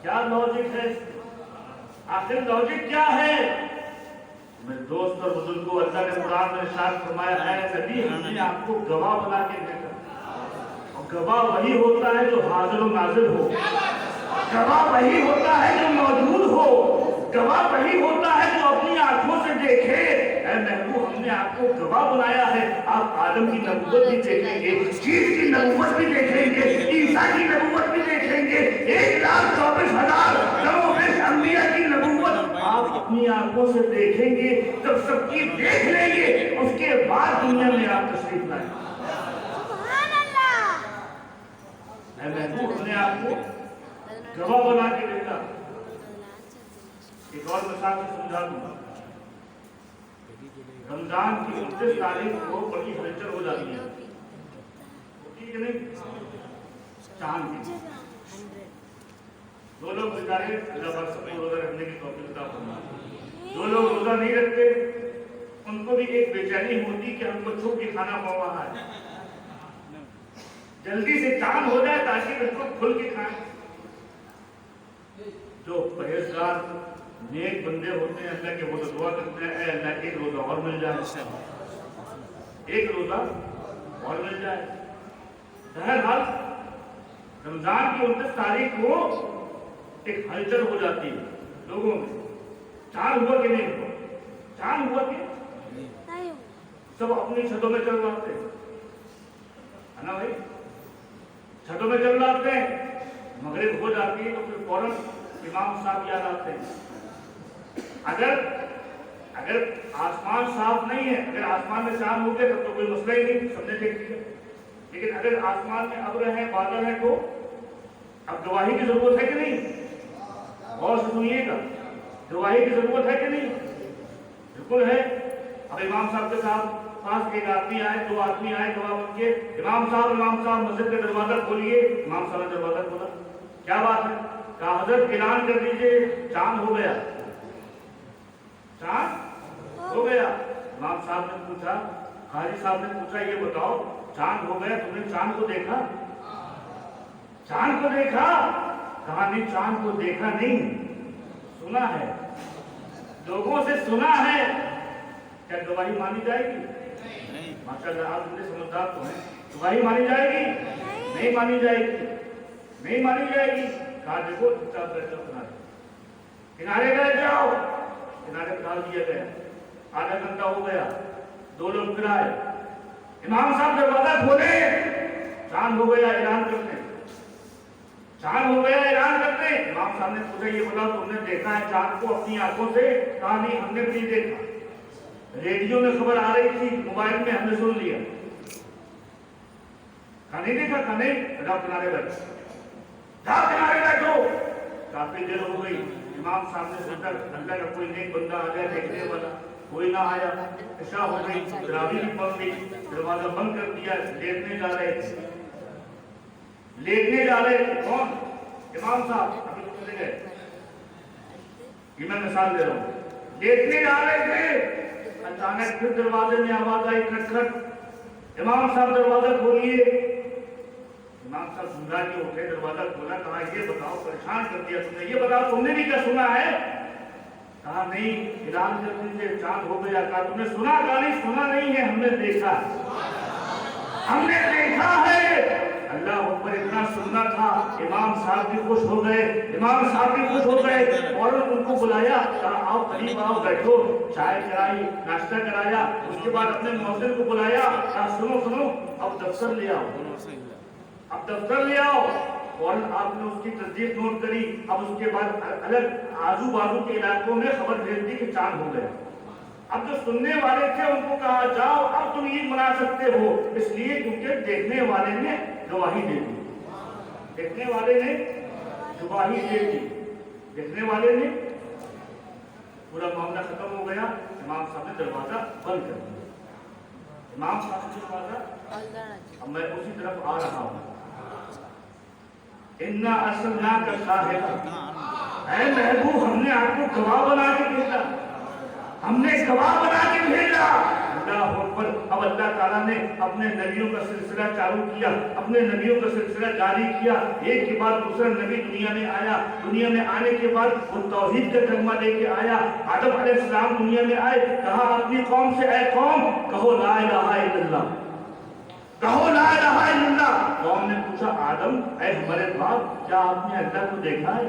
کیا لاجک ہے؟ آخر لاجک کیا ہے؟ میرے دوست اور بزرگوں، اللہ نے قرآن میں ارشاد فرمایا ہے نبی ہم نے آپ کو گواہ بنا کے بھیجا، اور گواہ وہی ہوتا ہے جو حاضر و ناظر ہو، گواہ وہی ہوتا ہے جو موجود ہو، گواہ وہی ہوتا ہے جو اپنی آنکھوں سے دیکھے۔ اے محبوب ہم نے آپ کو گواہ بنایا ہے، آپ آدم کی نبوت بھی دیکھیں گے، شیش کی نبوت بھی دیکھیں گے، عیسیٰ کی نبوت بھی دیکھیں گے، 1,24,000 کم و بیش انبیاء کی نبوت آپ اپنی آنکھوں سے دیکھیں گے۔ جب سب کی دیکھ لیں گے اس کے بعد دنیا میں آپ تشریف لائیں۔ اے محبوب ہم نے آپ کو گواہ بنا کے بھیجا۔ ایک اور مثال سے سمجھا دوں، رمضان کی 29 تاریخ کو بڑی ہلچل ہو جاتی ہے، ٹھیک ہے نہیں؟ چاند کی دو لوگ بیچارے اللہ پاک سب کو روزہ رکھنے کی توفیق عطا فرمائے، جو لوگ روزہ نہیں رکھتے ان کو بھی ایک بے چینی ہوتی کہ ہم کو چھپ کے کھانا پڑ رہا ہے، جلدی سے چاند ہو جائے تاکہ بالکل کھل کے کھائیں۔ جو پرہیزگار نیک بندے ہوتے ہیں اللہ کے وہ تو دعا کرتے ہیں اے اللہ ایک روزہ اور مل جائے، ایک روزہ اور مل جائے۔ بہرحال رمضان کی 29 تاریخ کو ایک ہلچل ہو جاتی ہے لوگوں میں، چاند ہوا کہ نہیں ہوا، چاند ہوا کہ سب اپنی چھتوں میں چل رہے ہے نا بھائی، چھتوں میں چل رہے ہیں، مغرب ہو جاتی ہے تو پھر فوراً امام صاحب یاد آتے ہیں۔ اگر آسمان صاف نہیں ہے، اگر آسمان میں چاند ہو گیا تب تو کوئی مسئلہ ہی نہیں، سب نے دیکھ لیا، لیکن اگر آسمان میں ابر ہے بادل ہے تو اب گواہی کی ضرورت ہے کہ نہیں؟ غور سے سنیے گا، گواہی کی ضرورت ہے کہ نہیں؟ بالکل ہے۔ اب امام صاحب کے ساتھ پاس ایک آدمی آئے، دو آدمی آئے گواہ بن کے، امام صاحب مسجد کا دروازہ کھولیے۔ امام صاحب نے دروازہ کھولا، کیا بات ہے؟ کہا حضرت اعلان کر دیجئے چاند ہو گیا، چاند ہو گیا۔ امام صاحب نے پوچھا، قاضی صاحب نے پوچھا یہ بتاؤ چاند ہو گیا، تم نے چاند کو دیکھا؟ چاند کو دیکھا؟ کہا نہیں چاند کو دیکھا نہیں، سنا ہے، لوگوں سے سنا ہے۔ کیا گواہی مانی جائے گی؟ ماشاءاللہ آپ اتنے سمجھدار تو ہیں، گواہی مانی جائے گی؟ نہیں مانی جائے گی، نہیں مانی جائے گی۔ کہا دیکھو چپ چاپ بیٹھ جاؤ، کنارے بیٹھ جاؤ، کنارے پہ ڈال دیا گیا۔ آدھا گھنٹہ ہو گیا، دو لوگ پھر آئے، امام صاحب دروازہ کھولے، چاند ہو گیا اعلان کرتے، چاند ہو گیا اعلان کرتے۔ امام صاحب نے پوچھا یہ بتاؤ تم نے دیکھا ہے چاند کو اپنی آنکھوں سے؟ کہا نہیں ہم نے بھی نہیں دیکھا، ریڈیو میں خبر آ رہی تھی، موبائل میں ہم نے سن لیا۔ کہا نہیں دیکھا؟ کہا نہیں، جاؤ کنارے بیٹھو، جاؤ کنارے بیٹھو۔ کافی دیر ہو گئی، امام صاحب نے سوچا اللہ کا کوئی نیک بندہ آ گیا دیکھنے والا، کوئی نہ آیا، عشاء ہو گئی، تراویح بھی پڑھ لی، دروازہ بند کر دیا، لیٹنے جا رہے تھے، لیٹنے جا رہے تھے۔ کون؟ امام صاحب، ابھی تو چلے گئے، یہ میں مثال دے رہا ہوں، لیٹنے جا رہے تھے، اچانک پھر دروازے میں آواز آئی کھٹ کھٹ، امام صاحب دروازہ کھولیے۔ امام صاحب سمجھا کے اٹھے، دروازہ کھولا، کہا یہ بتاؤ پریشان کر دیا تم نے، یہ بتاؤ تم نے بھی کیا سنا ہے؟ کہا نہیں اعلان کر دیجیے چاند ہو گیا۔ کہا تم نے سنا؟ کہا نہیں سنا نہیں ہے، ہم نے دیکھا، ہم نے دیکھا ہے۔ اللہ اکبر، اتنا سننا تھا، امام صاحب بھی خوش ہو گئے، امام صاحب بھی خوش ہو گئے، اور ان کو بلایا، کہا آؤ قریب آؤ بیٹھو، چائے کرائی، ناشتہ کرایا، اس کے بعد اپنے مؤذن کو بلایا، کہا سنو سنو اب دفتر لے آؤ، اب دفتر لے آؤ۔ فوراً آپ نے اس کی تصدیق نوٹ کری، اب اس کے بعد الگ آزو بازو کے علاقوں میں خبر بھیج دی کہ چاند ہو گیا۔ اب جو سننے والے تھے ان کو کہا جاؤ اب تم عید منا سکتے ہو، اس لیے کیونکہ دیکھنے والے نے گواہی دے دی، دیکھنے والے نے گواہی دے دی، دیکھنے والے نے، پورا معاملہ ختم ہو گیا۔ امام صاحب نے دروازہ بند کر دیا، امام صاحب نے دروازہ، اب میں اسی طرف آ رہا ہوں۔ اِنَّا أَرْسَلْنَاكَ شَاهِدًا، اے محبوب ہم نے آپ کو گواہ بنا کے بھیجا، ہم نے گواہ بنا کے بھیجا۔ अल्लाह अकबर। अब अल्लाह ताला ने अपने नबियों का सिलसिला चालू किया, अपने नबियों का सिलसिला जारी किया। एक के बाद दूसरा नबी दुनिया में आया। दुनिया में आने के बाद वो तौहीद का कलमा लेके आया। आदम अलैहिस्सलाम दुनिया में आए, कहा अपनी कौम से, ऐ कौम कहो ला इलाहा इल्लल्लाह, कहो ला इलाहा इल्लल्लाह। कौम ने पूछा आदम ऐ हमारे बाप, क्या आपने अल्लाह को देखा है?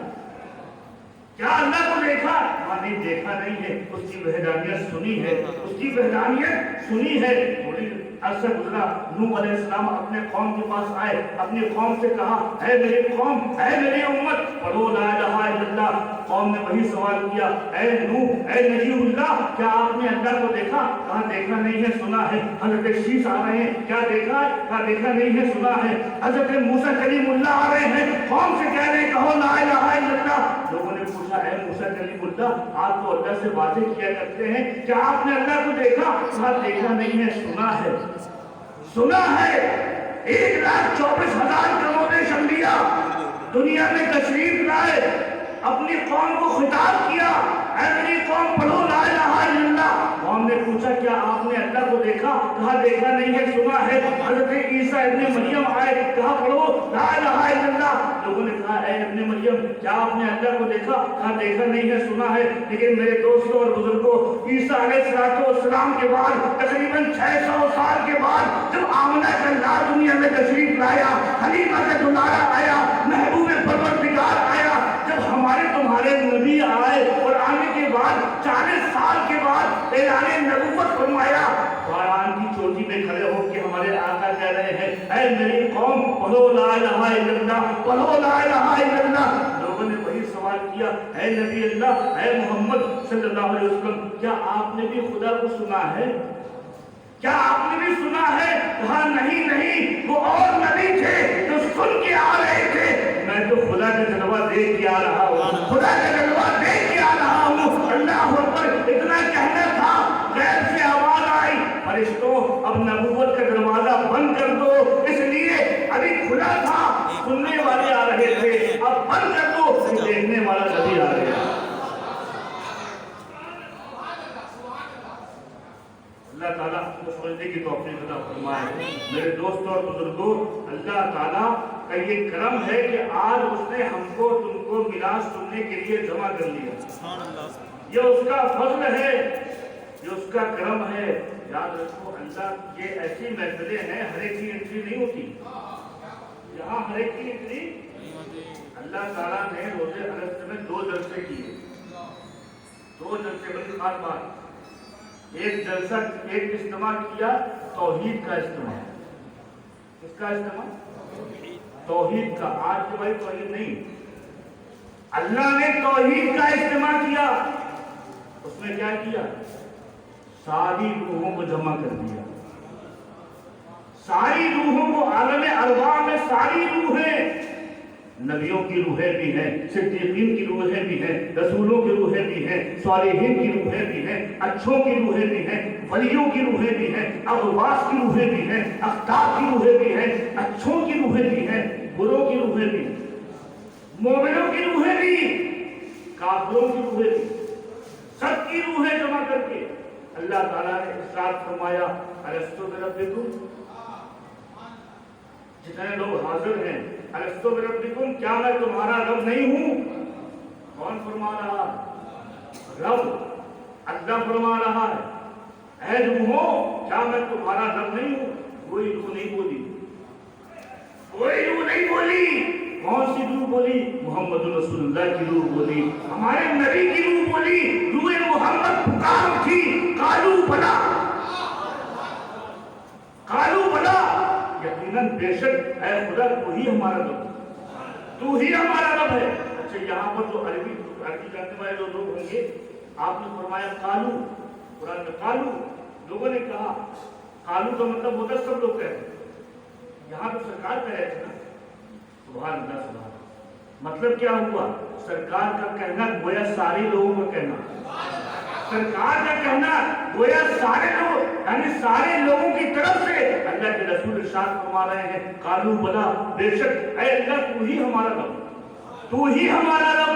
क्या अल्लाह को देखा? नहीं देखा नहीं है, उसकी वहदानियत सुनी है, उसकी वहदानियत सुनी है। थोड़ी अरसा गुजरा, नूह अलैहिस्सलाम अपने कौम के पास आए, अपनी कौम से कहा है मेरी कौम, है मेरी उम्मत, पढ़ो ला इलाहा इल्लल्लाह। कौम ने वही सवाल किया, ऐ नूह, ऐ नबीउल्लाह, क्या आपने अल्लाह को देखा? कहा देखा नहीं है, सुना है। हजरत शीश आ रहे हैं, क्या देखा है? कहा देखा नहीं है, सुना है। हजरत मूसा कलीमुल्लाह आ रहे हैं, कौम से कह रहे हैं कहो ला इलाहा इल्लल्लाह। लोगों ने पूछा ऐ मूसा कलीमुल्लाह, आप तो अल्लाह से बातें किया करते हैं, क्या आपने अल्लाह को देखा? कहा देखा नहीं है, सुना है, सुना है। 1,24,000 करोड़ शम्बिया दुनिया में तशरीफ लाए, अपनी कौम को खिताब किया, ऐ मेरी कौम पढ़ो ला इलाहा इल्लल्लाह। कौम ने पूछा क्या आपने अल्लाह को देखा? कहा देखा नहीं है, सुना है। हजरत ईसा इब्ने मरियम आए, कहा पढ़ो ला इलाहा इल्लल्लाह। लोगों ने कहा ऐ इब्ने मरियम, क्या आपने अल्लाह को देखा? कहा देखा नहीं है, सुना है। लेकिन मेरे दोस्तों और बुजुर्गों, ईसा अलैहिस्सलाम के बाद तकरीबन 600 साल के बाद जब आमना का लाल दुनिया में तशरीफ लाया, हलीमा का दुलारा आया, महबूब परवरदिगार आया, जब हमारे तुम्हारे नबी आए और आने के बाद 40 साल के बाद ऐलाने नबूवत फरमाया, कुरान की चोटी में खड़े होकर हमारे आका कह रहे हैं ऐ मेरी कौम पढ़ो ला इलाहा इल्लल्लाह, पढ़ो ला इलाहा इल्लल्लाह। लोगों ने वही सवाल किया ऐ नबी अल्लाह, ऐ मोहम्मद सल्लल्लाहु अलैहि वसल्लम, क्या आपने भी खुदा को सुना है? क्या आपने भी सुना है? कहा नहीं नहीं, वो और नबी थे जो सुन के आ रहे थे, मैं तो खुदा का जलवा देख के आ रहा हूँ, खुदा का जलवा देख के आ रहा हूँ। अल्लाह पर इतना कहना था, गैर से आवाज आई फरिश्तों अब नबूवत का दरवाजा बंद कर दो, इसलिए अभी खुला था, सुनने वाले आ रहे थे, अब बंद कर दो, देखने वाला नबी आ गया। अल्लाह ताला को समझने की तौफीक अता फरमाए। मेरे दोस्तों और बुजुर्गों, अल्लाह ताला का ये करम है कि आज उसने हमको तुमको मिलाद सुनने के लिए जमा कर लिया। ये उसका फजल है, ये उसका करम है। याद रखो अल्लाह, ये ऐसी महफिलें हैं हर एक की एंट्री नहीं होती, यहाँ हर एक की एंट्री। अल्लाह ताला ने रोजे अगस्त में 2 जलसे किए, 2 जलसे बड़ी खास बात। एक जलसा, एक इज्तिमा किया तौहीद का इज्तिमा। किसका इज्तिमा? तौहीद का। आज के भाई तौहीद नहीं, अल्लाह ने तौहीद का इज्तिमा किया। उसमें क्या किया? सारी रूहों को जमा कर दिया, सारी रूहों को। आलम अरवा में सारी रूहें, नबियों की रूहें भी हैं, सिद्दीकीन की रूहें भी हैं, रसूलों की रूहें भी हैं, सालिहीन की रूहें भी हैं, अच्छों की रूहें भी हैं, वलियों की रूहें भी हैं, अगवास की रूहें भी हैं, अख्तार की रूहें भी हैं, अच्छों की रूहें भी हैं, बुरों की रूहें भी, मोमिनों की रूहें भी, काफिरों की रूहें भी, सबकी रूहें जमा करके अल्लाह ताला ने इरशाद फरमाया अलस्तु बिरब्बिकुम, जितने लोग हाजिर हैं, अलस्तु बिरब्बिकुम, क्या मैं तुम्हारा रब नहीं हूं? कौन फरमा रहा? रब, अल्लाह फरमा रहा है, ऐ रूहो क्या मैं तुम्हारा रब नहीं हूं? कोई रूह नहीं बोली, कोई रूह नहीं बोली। कौन सी रूह बोली? मोहम्मद रसूलुल्लाह की रूह बोली, हमारे नबी की रूह बोली। रूह मोहम्मद पुकार उठी, कालू बला, कालू बला, यकीनन बेशक ऐ खुदा तू ही हमारा रब, तू ही हमारा रब है। अच्छा, यहाँ पर जो अरबी जानने वाले जो लोग होंगे, आपने फरमाया कालू, कुरान में कालू, लोगों ने कहा कालू का मतलब होता है सब लोग कहते हैं, यहाँ तो सरकार कह रहे थे ना, सुभान अल्लाह सुभान। मतलब क्या हुआ? सरकार का कहना गोया सारे लोगों का कहना, सरकार का कहना गोया सारे लोग, यानी सारे लोगों की तरफ से अल्लाह के रसूल इरशाद फरमा रहे हैं कालू बला, बेशक ऐ अल्लाह तू ही हमारा रब, तू ही हमारा रब।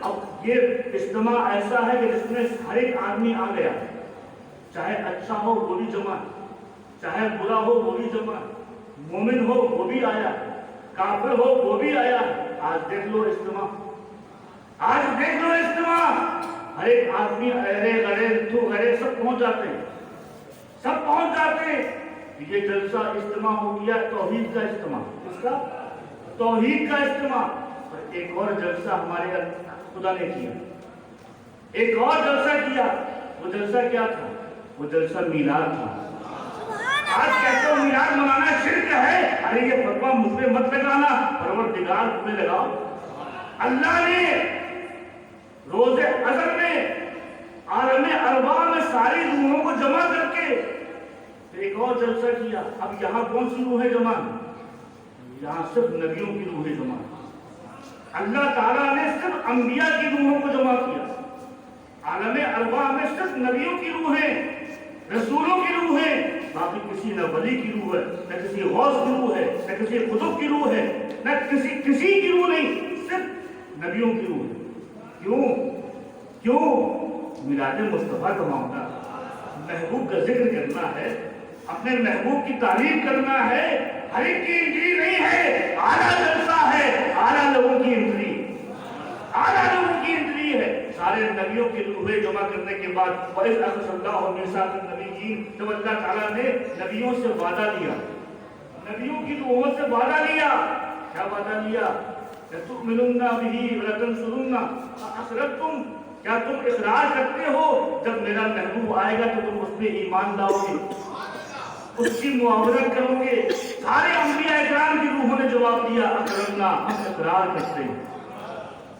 अब ये इज्तिमा ऐसा है कि जिसमें हर एक आदमी आ गया, چاہے اچھا ہو وہ بھی جمع، چاہے برا ہو وہ بھی جمع، مومن ہو وہ بھی آیا، کافر ہو وہ بھی آیا۔ آج دیکھ لو اجتماع، آج دیکھ لو اجتماع، ہر ایک آدمی اہرے غرے تو غرے سب پہنچ جاتے ہیں، سب پہنچ جاتے ہیں۔ یہ جلسہ اجتماع ہو گیا توحید کا اجتماع، کس کا؟ توحید کا اجتماع۔ اور ایک اور جلسہ ہمارے خدا نے کیا، ایک اور جلسہ کیا۔ وہ جلسہ کیا تھا؟ وہ جلسہ میلاد تھا۔ آج کہتے ہو میلاد منانا شرک ہے، ارے یہ فتویٰ مجھ پہ مت لگانا، پروردگار پہ لگاؤ۔ اللہ نے روز ازل میں عالم ارواح میں ساری روحوں کو جمع کر کے ایک اور جلسہ کیا۔ اب یہاں کون سی روحیں جمع؟ یہاں صرف نبیوں کی روحیں جمع۔ اللہ تعالیٰ نے صرف انبیاء کی روحوں کو جمع کیا۔ عالم ارواح میں صرف نبیوں کی روحیں، رسولوں کی روحیں، باقی کسی نہ ولی کی روح ہے، نہ کسی غوث کی روح ہے، نہ کسی قطب کی روح ہے، نہ کسی کی روح نہیں، صرف نبیوں کی روح ہے۔ کیوں؟ میلاد مصطفیٰ کا معاملہ، محبوب کا ذکر کرنا ہے، اپنے محبوب کی تعریف کرنا ہے۔ ہر ایک کی انٹری نہیں ہے، اعلیٰ جلسہ ہے، اعلیٰ لوگوں کی انٹری، اعلیٰ لوگوں کی انٹری ہے۔ سارے نبیوں کی روحیں جمع کرنے کے بعد وَإِذْ أَخَذَ اللَّهُ مِيثَاقَ النَّبِيِّينَ، جب اللہ تعالیٰ نے نبیوں سے وعدہ لیا، نبیوں کی روحوں سے وعدہ لیا، کیا وعدہ لیا؟ لَتُؤْمِنُنَّ بِهِ وَلَتَنْصُرُنَّ فَأَقْرَرْتُمْ، کیا تم اقرار کرتے ہو جب میرا محبوب آئے گا تو تم اس پہ ایمان لاؤ گے، اس کی معاونت کرو گے؟ سارے انبیاء اکرام کی روحوں نے جواب دیا اقررنا، ہم اقرار کرتے ہیں،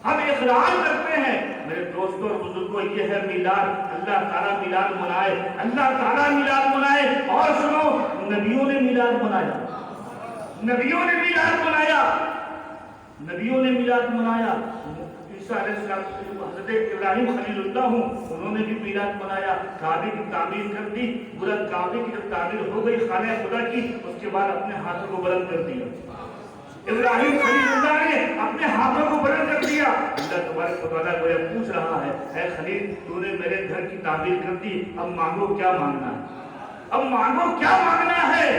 ہم اقرار کرتے ہیں۔ میرے دوستوں اور بزرگوں، یہ ہے میلاد۔ اللہ تعالیٰ میلاد منائے، اللہ تعالیٰ میلاد منائے۔ اور سنو، نبیوں نے میلاد منایا، نبیوں نے میلاد منایا، نبیوں نے میلاد منایا۔ عیسیٰ علیہ السلام، حضرت ابراہیم خلیل اللہ ہوں، انہوں نے بھی میلاد منایا، کعبے کی تعمیر کر دی۔ بلند کعبے کی جب تعمیر ہو گئی خانہ خدا کی، اس کے بعد اپنے ہاتھوں کو بلند کر دیا۔ ابراہیم خلیل اللہ نے اپنے ہاتھوں کو بلند کر دیا۔ اللہ تبارک و تعالیٰ کو یہ پوچھ رہا ہے، اے خلیل، تو نے میرے گھر کی تعمیر کر دی، اب مانگو کیا مانگنا ہے؟ اب مانگو کیا مانگنا ہے؟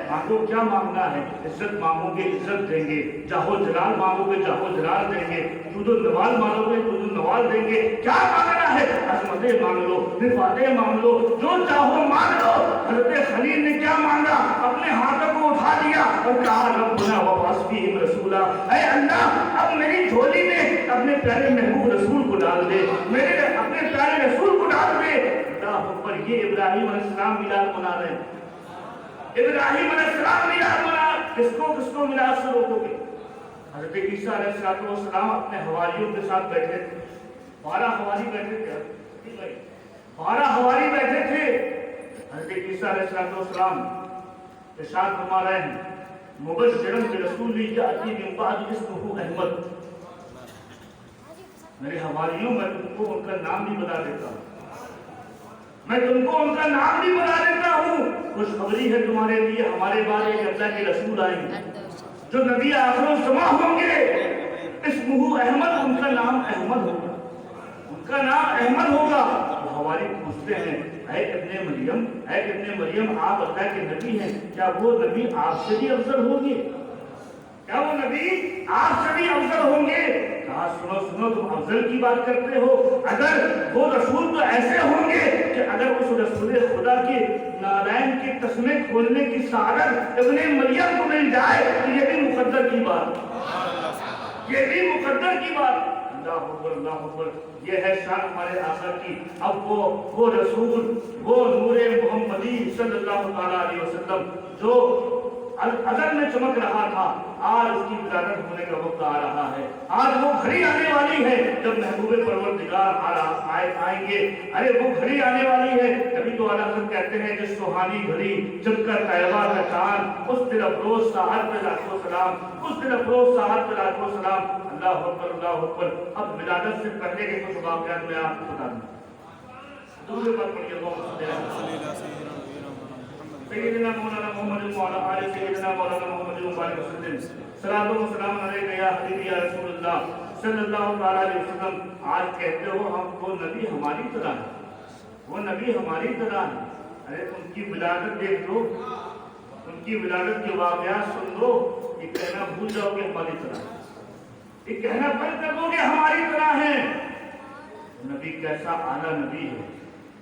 مانگو کیا مانگنا ہے؟ عزت مانگو گے عزت دیں گے، جاہو جلال مانگو گے جاہو جلال دیں گے، جود و نوال مانگو گے جود و نوال دیں گے۔ کیا مانگنا ہے؟ عظمتیں مانگ لو، رفعتیں مانگ لو، جو چاہو مانگ لو۔ حضرت خلیل نے کیا مانگا؟ اپنے ہاتھوں کو اٹھا لیا اور کہا ربنا وبعث فیہم رسولا، اے اللہ اب میری جھولی میں اپنے پیارے محبوب رسول کو ڈال دے، میرے اپنے پیارے رسول کو ڈال دے۔ اللہ اکبر، یہ ابراہیم علیہ السلام میلاد منا رہے ہیں۔ ابراہیم علیہ السلام میلاد منا، کس کو میلاد سے روکو گے؟ حضرت عیسیٰ علیہ السلام اپنے حواریوں کے ساتھ بیٹھے تھے، 12 حواری بیٹھے تھے، 12 حواری بیٹھے تھے۔ حضرت عیسیٰ علیہ السلام ارشاد فرما رہے ہیں، مبشرا برسول یأتی من بعد اسمہ احمد، میرے حواریوں میں تم کو ان کا نام بھی بتا دیتا ہوں، میں تم کو ان کا نام بھی بتا دیتا ہوں۔ خوشخبری ہے تمہارے لیے، ہمارے بعد ایک اللہ کے رسول آئیں گے جو نبی آخر الزماں ہوں گے، اسمہ احمد، ان کا نام احمد ہوگا، ان کا نام احمد ہوگا۔ تو حواری پوچھتے ہیں، اے ابن مریم، آپ اللہ کے نبی ہیں، کیا وہ نبی آپ سے بھی افضل ہوں گے؟ کیا وہ نبی آپ سے بھی افضل ہوں گے؟ کہا سنو، تم افضل کی بات کرتے ہو، اگر وہ رسول تو ایسے ہوں گے کہ اگر اس رسول خدا کے نالائن کے تسمے کھولنے کی سعادت ابن مریم کو مل جائے تو یہ بھی مقدر کی بات، یہ بھی مقدر کی بات۔ اللہ اکبر، اللہ اکبر، یہ ہے شان ہمارے آقا کی۔ اب وہ رسول، وہ نور محمدی صلی اللہ تعالیٰ علیہ وسلم جو ازل میں چمک رہا تھا، آج اس کی ولادت ہونے کا وقت آ رہا ہے۔ آج وہ گھڑی آنے والی ہے جب محبوب پروردگار آئیں گے۔ ارے وہ گھڑی آنے والی ہے، کبھی تو اعلیٰ حضرت کہتے ہیں جس سہانی گھڑی جب کر طیبہ کا چاند، اس دل افروز سحر پہ لاکھوں سلام، اس دل افروز سحر پہ لاکھوں سلام۔ اللہ اکبر، اللہ اکبر۔ اب ولادت سے پہلے کے کچھ واقعات میں آپ کو بتا دوں۔ درود پر پڑھیے، اللہم صلی اللہ علیہ وسلم، سیدنا مولانا محمد وعلی آل سیدنا مولانا محمد وبارک وسلم۔ صلاۃ و سلام علیک یا حبیبی یا رسول اللہ صلی اللہ تعالیٰ علیہ وسلم۔ آج کہتے ہو ہم وہ نبی ہماری طرح ہے، وہ نبی ہماری طرح ہے، ارے ان کی ولادت دیکھ لو، ان کی ولادت کے واقعات سن لو، یہ کہنا بھول جاؤ گے ہماری طرح، یہ کہنا بند کر دو گے ہماری طرح ہے۔ نبی کیسا اعلیٰ نبی ہے،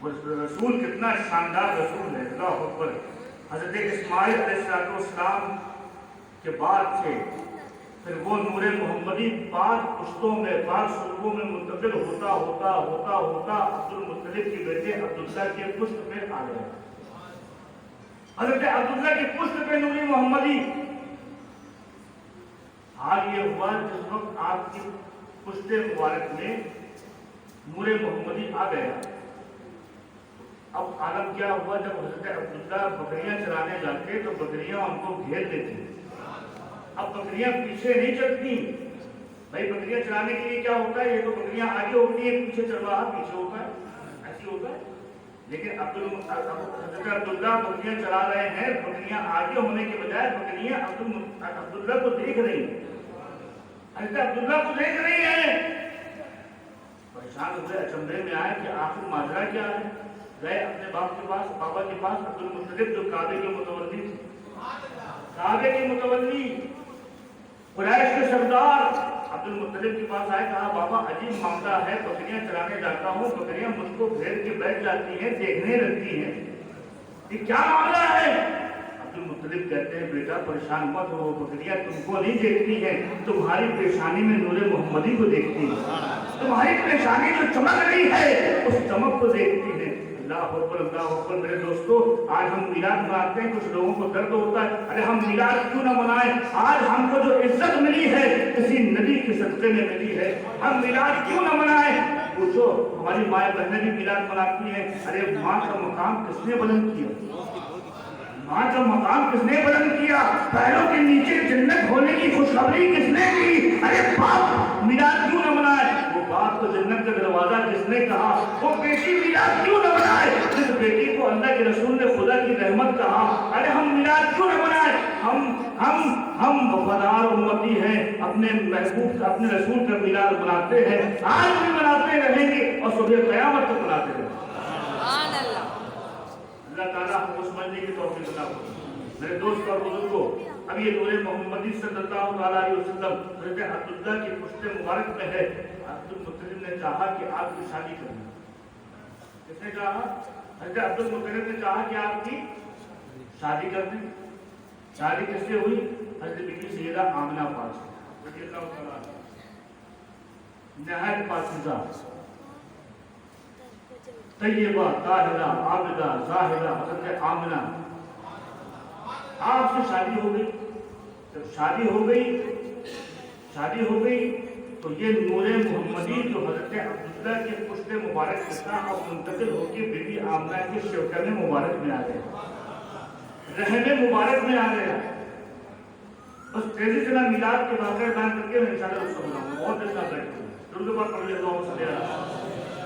وہ رسول کتنا شاندار رسول ہے، اللہ اکبر۔ حضرت اسماعیل علیہ السلام کے بعد سے پھر وہ نور محمدی پاک پشتوں میں، پاک سلبوں میں منتقل ہوتا ہوتا ہوتا ہوتا عبد المطلب کے بیٹے عبداللہ کے پشت پہ آ گیا۔ حضرت عبداللہ کی پشت پہ نور محمدی۔ حال یہ ہوا جس وقت آپ کی پشت مبارک میں نور محمدی آ گیا، اب عالم کیا ہوا، جب حضرت عبداللہ بکریاں چرانے جاتے تو بکریاں ان کو گھیر لیتی۔ اب بکریاں پیچھے نہیں چلتی، بھائی بکریاں چرانے کے لیے کیا ہوتا ہے، یہ تو بکریاں آگے ہوتی ہیں، پیچھے چرواہا پیچھے ہوتا ہے، ایسی ہوتا ہے۔ لیکن حضرت عبداللہ بکریاں چرا رہے ہیں، بکریاں آگے ہونے کے بجائے بکریاں عبداللہ کو دیکھ رہی ہیں، حضرت عبداللہ کو دیکھ رہی ہیں۔ پریشان ہوئے، اچنبھے میں آئے کہ آخر ماجرا کیا ہے۔ گئے اپنے باپ کے پاس، بابا کے پاس، عبد المطلب جو کعبے کے متولی تھے، کعبے کے متولی، قریش کے سردار، عبد المطلب کے پاس آئے، کہا بابا عجیب معاملہ ہے، بکریاں چرانے جاتا ہوں، بکریاں مجھ کو گھیر کے بیٹھ جاتی ہیں، دیکھنے لگتی ہیں، یہ کیا معاملہ ہے؟ عبد المطلب کہتے ہیں بیٹا پریشان مت ہو، بکریاں تم کو نہیں دیکھتی ہیں، تمہاری پیشانی میں نور محمدی کو دیکھتی ہیں، تمہاری پیشانی جو چمک رہی ہے اس چمک کو دیکھتی ہیں۔ اللہ اکبر، اللہ اکبر۔ میرے دوستو، آج ہم میلاد مناتے ہیں، کچھ لوگوں کو درد ہوتا ہے، ارے ہم میلاد کیوں نہ منائیں؟ آج ہم کو جو عزت ملی ہے کسی نبی کے صدقے میں ملی ہے، ہم میلاد کیوں نہ منائیں؟ پوچھو، ہماری مائیں بہنیں بھی میلاد مناتی ہیں، ارے ماں کا مقام کس نے بلند کیا؟ ماں کا مقام کس نے بلند کیا؟ پیروں کے نیچے جنت ہونے کی خوشخبری کس نے دی؟ ارے باپ میلاد کیوں نہ منائے؟ وہ باپ کو جنت کا دروازہ کس نے کہا؟ وہ بیٹی میلاد کیوں نہ منائے جس بیٹی کو اللہ کے رسول نے خدا کی رحمت کہا؟ ارے ہم میلاد کیوں نہ منائے؟ ہم وفادار امتی ہیں، اپنے محبوب کا، اپنے رسول کا میلاد مناتے ہیں، آج بھی مناتے رہیں گے اور صبح قیامت تک مناتے رہیں گے۔ اللہ تعالیٰ ہم کو سمجھنے کی توفیق عطا فرمائے۔ میرے دوست اور بزرگوں، اب یہ نور محمدی صلی اللہ علیہ وسلم حضرت عبداللہ کی پشت مبارک میں ہے۔ عبد المطلب نے چاہا کہ آپ کی شادی کریں۔ کس نے چاہا؟ حضرت عبد المطلب نے چاہا کہ آپ کی شادی کر دیں۔ شادی کس سے ہوئی؟ حضرت بیوی سیدہ آمنہ پاک سے رضی اللہ تعالیٰ عنہا، نہایت پاکیزہ، طیبہ، طاہرہ، عابدہ، زاہدہ حضرت آمنہ، آپ سے شادی ہو گئی۔ جب شادی ہو گئی تو یہ نور محمدی جو حضرت عبداللہ کے پشت مبارک کے ساتھ اب منتقل ہو کے بی بی آمنہ کے شوکن مبارک میں آ گیا، رحم مبارک میں آ گیا۔ بس تیزی سے میلاد کے واقعہ بیان کر کے میں انشاءاللہ اس کو بلاؤں گا، بہت اچھا بیٹھ کے درود پاک پڑھ لیں، اللہم صلی علی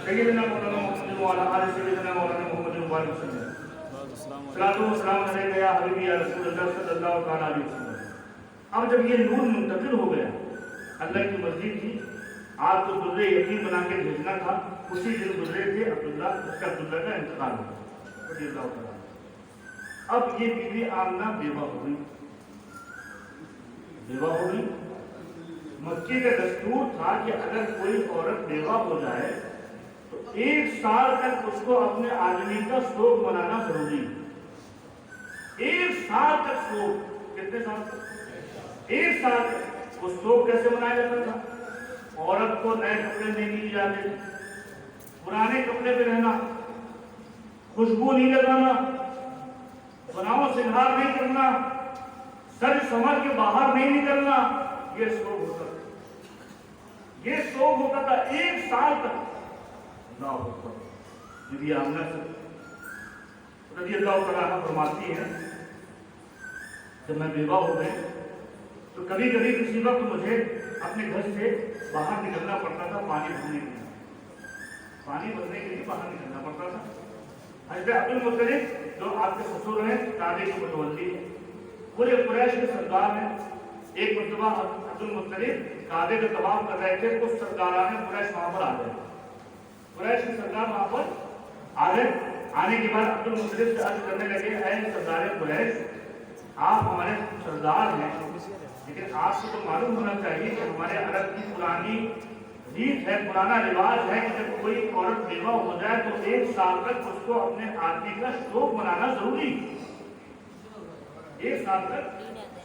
سیدنا مولانا محمد وعلی آل سیدنا مولانا محمد وبارک وسلم۔ صلاۃ و سلام علیک یا حبیبی یا رسول اللہ صلی اللہ تعالیٰ علیہ وسلم۔ اب جب یہ نور منتقل ہو گیا، اللہ کی مرضی تھی، آپ کو در یتیم بنا کے بھیجنا تھا، اسی دن گزرے تھے عبداللہ کا انتقال ہوا رضی اللہ تعالیٰ۔ اب یہ بی بی آمنہ بیوہ ہو گئی۔ مکے کا دستور تھا کہ اگر کوئی عورت بیوہ ہو جائے تو 1 سال تک اس کو اپنے آدمی کا سوگ منانا ضروری ہے۔ 1 سال تک سوگ، کتنے سال تک؟ 1 سال تک۔ وہ سوگ کیسے منایا جاتا تھا؟ عورت کو نئے کپڑے نہیں دیے جاتے، پرانے کپڑے پہ رہنا، خوشبو نہیں لگانا، بناؤ سنگھار نہیں کرنا، سر سمجھ کے باہر نہیں نکلنا، یہ سوگ ہوتا تھا۔ یہ سوگ ہوتا تھا 1 سال تک۔ اللہ اکبر۔ بی بی آمنہ رضی اللہ تعالیٰ فرماتی ہے جب میں بیوہ ہو گئی تو کبھی کبھی کسی وقت مجھے اپنے گھر سے باہر نکلنا پڑتا تھا پانی بھرنے کے لیے باہر نکلنا پڑتا تھا۔ حضرت عبد المطلب جو آپ کے سسر ہیں، کعبے کے متولی ہیں، پورے قریش کے سردار ہیں۔ ایک مرتبہ عبد المطلب کعبے کا طواف کر رہے تھے، کچھ سرداران قریش وہاں پر آ گئے، قریش کے سردار وہاں پر آ گئے۔ आने के बाद अब्दुल मुत्तलिब से अर्ज करने लगे, ऐ सरदार कुरैश, आप हमारे सरदार हैं, लेकिन आपको तो मालूम होना चाहिए कि हमारे अरब की पुरानी रीत है, पुराना रिवाज है कि जब कोई औरत बेवा हो जाए तो 1 साल तक उसको अपने आदमी का शोक मनाना जरूरी, 1 साल तक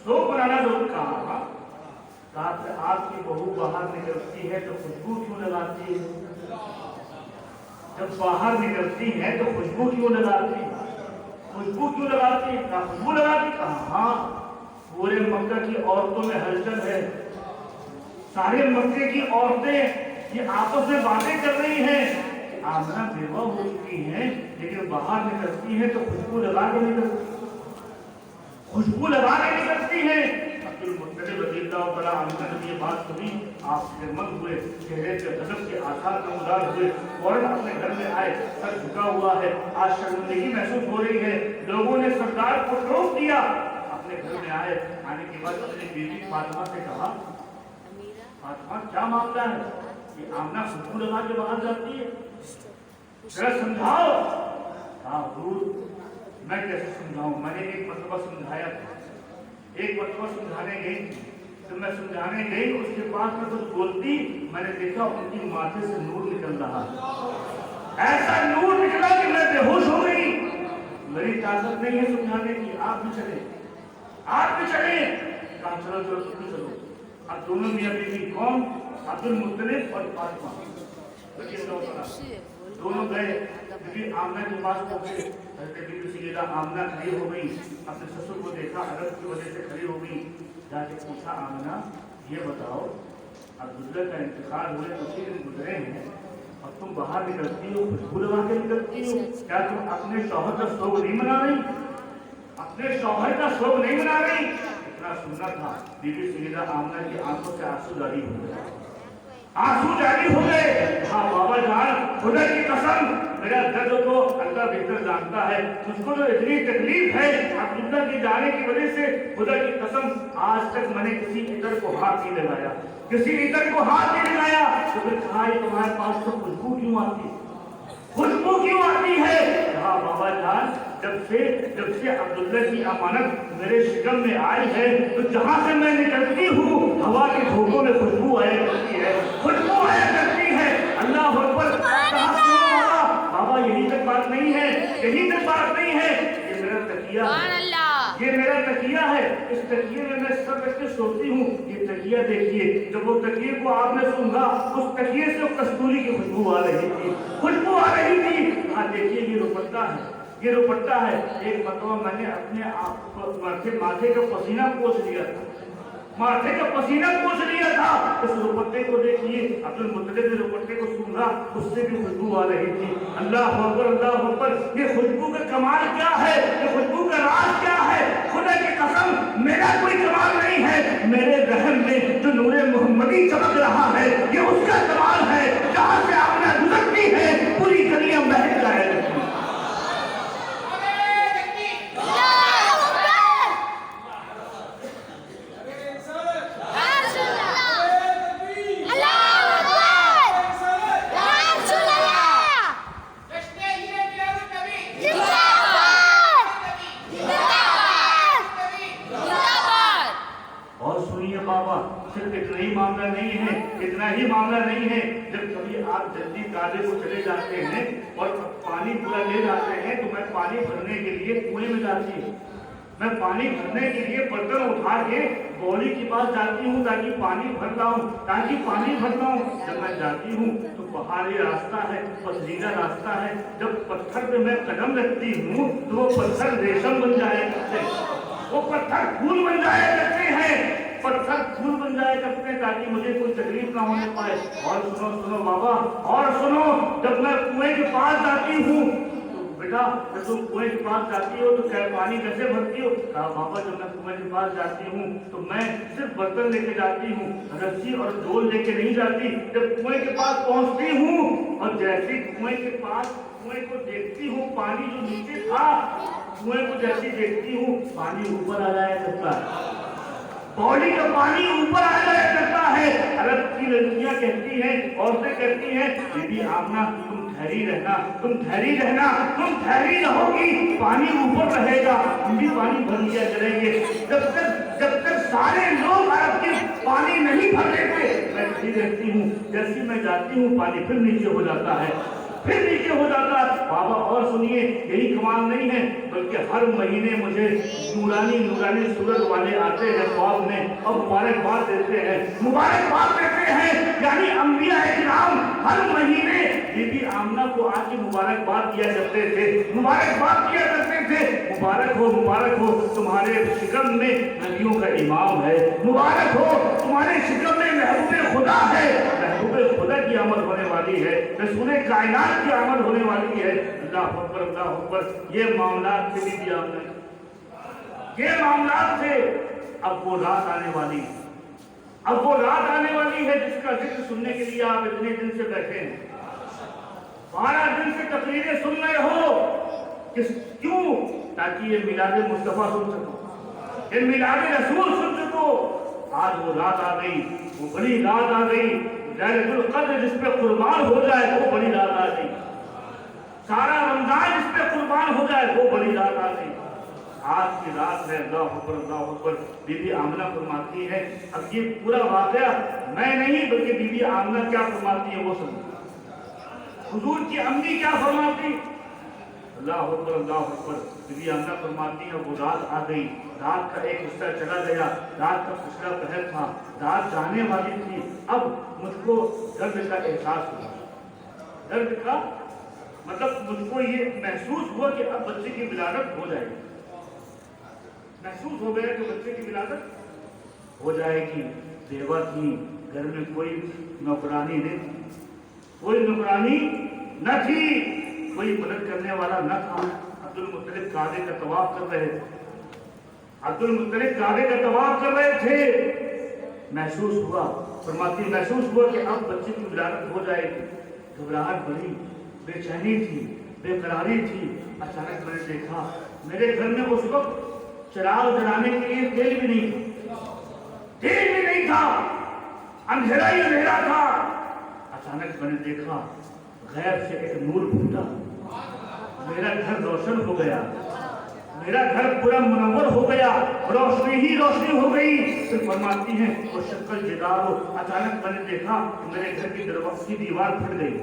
शोक मनाना जरूर। कहा आपकी बहू बाहर निकलती है तो खुशबू क्यों लगाती है? जब बाहर निकलती है तो खुशबू क्यों लगाती? खुशबू क्यों लगाती? खुशबू लगाती? हाँ, पूरे मक्का की औरतों में हलचल है, सारे मक्के की औरतें ये आपस में बातें कर रही हैं। आमना बेवा हो चुकी हैं, लेकिन बाहर निकलती हैं तो खुशबू लगा के निकलती, खुशबू लगा के निकलती हैं। अब्दुल मुत्तलिब रज़ियल्लाहु तआला अन्हु जब ये बात सुनी, आप शर्मंद हुए, चेहरे पे गजब के आसार नमूदार हुए, फौरन अपने घर में आए, सर झुका हुआ है, आज शर्मिंदगी महसूस हो रही है। लोगों ने सरदार को रोक दिया, अपने घर में आए, आने के बाद अपनी बेटी फातिमा से कहा, फातिमा क्या मामला है कि आमना खुशबू लगा के बाहर जाती है, जरा समझाओ। कहा हुजूर, मैं कैसे समझाऊं, मैंने एक मरतबा समझाया था, एक मरतबा समझाने गई थी, तो मैं समझाने गई, उसके पास में कुछ बोलती, मैंने देखा उनकी माथे से नूर निकल रहा, ऐसा नूर निकला कि मैं बेहोश हो गई। मेरी ताकत नहीं है समझाने की, आप भी चले, आप भी चले। कहा चलो चलो तुम भी चलो। अब दोनों मियां बीवी, कौन? अब्दुल मुत्तलिब और फातिमा, दोनों गए, बीबी आमना के पास पहुंचे। बीबी सैयदा आमना खड़ी हो गई, अपने ससुर को देखा, अरब की वजह से खड़ी हो गई, जाके पूछा, आमना ये बताओ, अब्दुल्ला का इंतकाल हुए कुछ ही दिन गुजरे हैं और तुम बाहर निकलती हो, खुशबू लगा के निकलती हो, क्या तुम अपने शौहर का शोक नहीं मना रही? अपने शौहर का शोक नहीं मना रही? इतना सुनना था, बीबी सैयदा आमना की आंखों से आंसू जारी हो गए, आंसू जारी हो गए। हाँ बाबा जान, खुदा की कसम, मेरा दर्द तो अल्लाह बेहतर जानता है, मुझको तो इतनी तकलीफ है अब्दुल्ला के जाने की वजह से, खुदा की कसम आज तक मैंने किसी इतर को हाथ नहीं लगाया, किसी इतर को हाथ नहीं लगाया। तो फिर कहा, तुम्हारे पास तो खुशबू क्यों आती, खुशबू क्यों आती है? कहा बाबा जान, जब से अब्दुल्ला की अमानत मेरे शिकम में आई है, तो जहां से मैं निकलती हूँ हवा के झोंकों में खुशबू आया करती है, खुशबू आया करती है। अल्लाह अकबर। बाबा यही तक बात नहीं है, यही तक बात नहीं है, ये मेरा तकिया है, ये मेरा तकिया है, इस तकिए में मैं सब रख के सोती हूँ। ये तकिया देखिए, जब वो तकिए को आपने सूंघा, उस तकिए से कस्तूरी की खुशबू आ रही थी, खुशबू आ रही थी। हाँ देखिए, ये दुपट्टा है, ये दुपट्टा है। एक मरतबा मैंने अपने आप माथे का पसीना पोंछ लिया था, माथे का पसीना पोंछ लिया था। इस दुपट्टे को देखिए, अब्दुल मुत्तलिब ने दुपट्टे को सूंघा, उससे भी खुशबू आ रही थी। अल्लाह अकबर, अल्लाह अकबर। ये खुशबू का कमाल क्या है, ये खुशबू का राज क्या है? खुदा की कसम मेरा कोई कमाल नहीं है, मेरे रहम में जो नूरे मोहम्मदी चमक रहा है, ये उसका कमाल है। जहाँ से आपने गुजरती है पूरी गलियां महक जाए। सिर्फ इतना ही मामला नहीं है, इतना ही मामला नहीं है। जब कभी आप जल्दी काबे को चले जाते हैं और पानी पूरा ले जाते हैं, तो मैं पानी भरने के लिए कुएं में जाती हूँ, मैं पानी भरने के लिए बर्तन उठा के बौली के पास जाती हूँ ताकि पानी भर लाऊं, ताकि पानी भर लाऊं। जब मैं जाती हूँ तो पहाड़ी रास्ता है, पथरीला रास्ता है, जब पत्थर पे मैं कदम रखती हूँ तो वो पत्थर रेशम बन जाया करते हैं, वो पत्थर फूल बन जाया करते हैं, पत्थर फूल बन जाया करते हैं ताकि मुझे कोई तकलीफ ना होने पाए। और सुनो सुनो बाबा, और सुनो, जब मैं कुएं के पास जाती हूँ तो बेटा, जब तुम कुएं के पास जाती हो तो क्या पानी कैसे भरती हो? कहा बाबा, जब मैं कुएं के पास जाती हूँ तो मैं सिर्फ बर्तन लेके जाती हूँ, रस्सी और डोल लेके नहीं जाती। जब कुएं के पास पहुँचती हूँ और जैसे कुएं के पास कुएं को देखती हूँ, पानी जो नीचे था, कुएं को जैसे देखती हूँ, पानी ऊपर आ जाया करता है, बॉडी का पानी ऊपर आ जाया करता है। अरब की लड़कियां कहती हैं, औरतें कहती हैं, दीदी आमना तुम ठहरी रहना, तुम ठहरी रहना, तुम ठहरी रहोगी, पानी ऊपर रहेगा, हम भी पानी भर लिया करेंगे। जब तक सारे लोग अरब के पानी नहीं भर लेते, मैं खड़ी रहती हूँ, जैसे मैं जाती हूँ पानी फिर नीचे हो जाता है, फिर नीचे हो जाता है। बाबा और सुनिए, यही कमाल नहीं है, बल्कि हर महीने मुझे नूरानी नूरानी सूरत वाले आते हैं ख्वाब में और मुबारकबाद देते हैं, मुबारकबाद देते हैं। यानी अंबिया इकराम हर महीने बीबी आमना को आके मुबारकबाद दिया करते थे, मुबारकबाद किया करते थे। मुबारक हो तुम्हारे शिकम में नबियों का इमाम है, मुबारक हो तुम्हारे शिकम में महबूब खुदा है, महबूब खुदा की आमद होने वाली है, रसूल कायनात की आमद होने वाली है। अल्लाह अकबर, अल्लाह अकबर। ये मामलात थे बीबी आमना, ये मामलात थे। अब वो रात आने वाली है, अब वो रात आने वाली है जिसका जिक्र सुनने के लिए आप इतने दिन से बैठे हैं, 12 दिन से तकरीरें सुन रहे हो। क्यों? ताकि ये मिलाद मुस्तफा सुन सको, ये मिलाद रसूल सुन सको। आज वो रात आ गई, वो बड़ी रात आ गई, लैलतुल क़द्र जिस पे कुर्बान हो जाए वो बड़ी रात आ गई, सारा रमजान जिस पे कुर्बान हो जाए वो बड़ी रात आ गई। आज की रात है। अल्लाह अकबर, अल्लाह अकबर। बीबी आमना फरमाती है, अब ये पूरा वाक़या मैं नहीं बल्कि बीबी आमना क्या फरमाती है वो सुनो। हुजूर की अम्मी क्या फरमाती? अल्लाह अकबर, अल्लाह अकबर। बीबी आमना फरमाती है, वो रात आ गई, रात का एक हिस्सा चला गया, रात का पिछला पहर था, रात जाने वाली थी। अब मुझको दर्द का एहसास हुआ, दर्द का मतलब मुझको ये महसूस हुआ कि अब बच्चे की विलादत हो जाएगी, महसूस हो गया कि बच्चे की विलादत हो जाएगी। बेवा थी, घर में कोई नौकरानी नहीं थी, कोई नौकरानी न थी, कोई मदद करने वाला न था। अब्दुल मुत्तलिब काबे का तवाफ कर रहे थे, अब्दुल मुत्तलिब काबे का तवाफ कर रहे थे। महसूस हुआ, फरमाती महसूस हुआ कि अब बच्चे की विलादत हो जाएगी। घबराहट बढ़ी, बेचैनी थी, बेकरारी थी। अचानक मैंने देखा मेरे घर में उस वक्त चिराग जलाने के लिए तेल भी नहीं था, तेल भी नहीं था, अंधेरा ही अंधेरा था। अचानक मैंने देखा गैर से एक नूर फूटा, मेरा घर रोशन हो गया, मेरा घर पूरा मुनव्वर हो गया, रोशनी ही रोशनी हो गई। फिर फरमाती हैं वो शक्ल जिदार हो। अचानक मैंने देखा मेरे घर की दरवाजे की दीवार फट गई,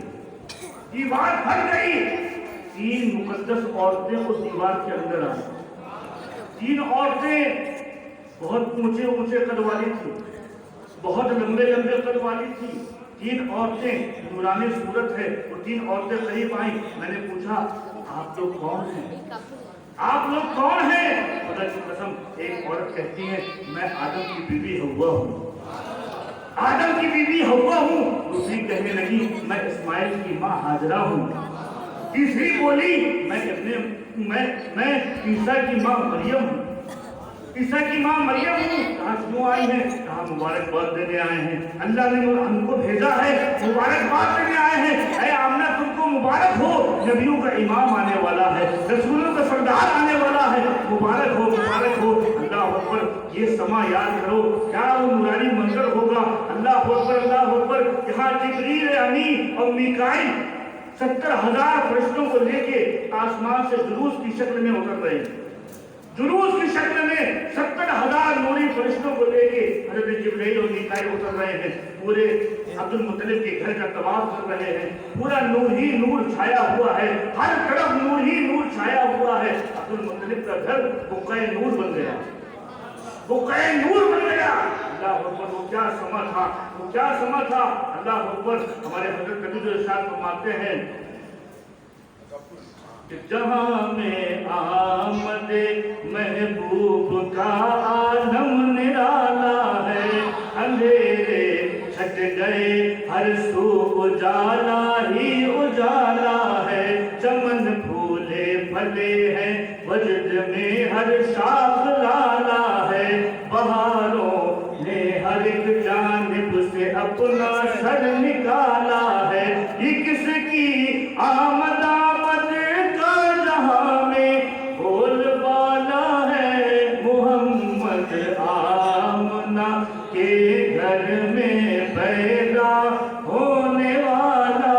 दीवार फट गई। 3 मुकद्दस औरतें उस दीवार के अंदर आई। 3 औरतें बहुत ऊंचे ऊंचे कद वाली थी, बहुत लंबे लंबे कद वाली थी। 3 औरतें नूरानी सूरत है। वो 3 औरतें करीब आई। मैंने पूछा आप लोग कौन हैं, आप लोग कौन हैं? खुदा की कसम एक औरत कहती है मैं आदम की बीवी हव्वा हूँ, आदम की बीवी हव्वा हूँ। दूसरी कहने लगी मैं इस्माइल की माँ हाजरा हूँ। तीसरी बोली मैं ईसा की माँ मरियम हूँ, ईसा की माँ मरियम हूँ। कहाँ क्यों आई हैं? कहाँ मुबारकबाद देने आए हैं, अल्लाह ने हमको भेजा है, मुबारकबाद देने आए हैं। ऐ आमना तुमको मुबारक हो, नबियों का इमाम आने वाला है, रसूलों का सरदार आने वाला है, मुबारक हो, मुबारक हो। अल्लाह अकबर। ये समा याद करो, क्या वो नूरानी मंजर होगा। अल्लाह अकबर, अल्लाह अकबर। यहाँ जिब्रील अमीन और मीकाईल 70,000 फरिश्तों को लेके आसमान से जुलूस की शक्ल में उतर रहे हैं, जुलूस की शक्ल में 70,000 नूरी फरिश्तों को लेके हज़रत जिब्रील और मीकाईल उतर रहे हैं। पूरे अब्दुल मुत्तलिब के घर का तवाफ कर रहे हैं। पूरा नूर ही नूर छाया हुआ है, हर तरफ नूर ही नूर छाया हुआ है। अब्दुल मुत्तलिब का घर बुक़्क़ाए नूर बन गया, बुक़्क़ाए नूर बन गया। अल्लाह अकबर। वो क्या समा था, वो क्या समा था। अल्लाह अकबर। हमारे हज़रत नबी जो इरशाद फरमाते हैं कि जहाँ में आमदे महबूब का आलम निराला है, अंधेरे छट गए हर सू उजाला ही उजाला है। चमन फूले फले हैं वजद में हर शाख लाला है, बहारों ने हर एक जानिब से अपना सर निकाला है। ये किसकी आमद आमद का जहां में बोलबाला है, मोहम्मद आमना के घर में पैदा होने वाला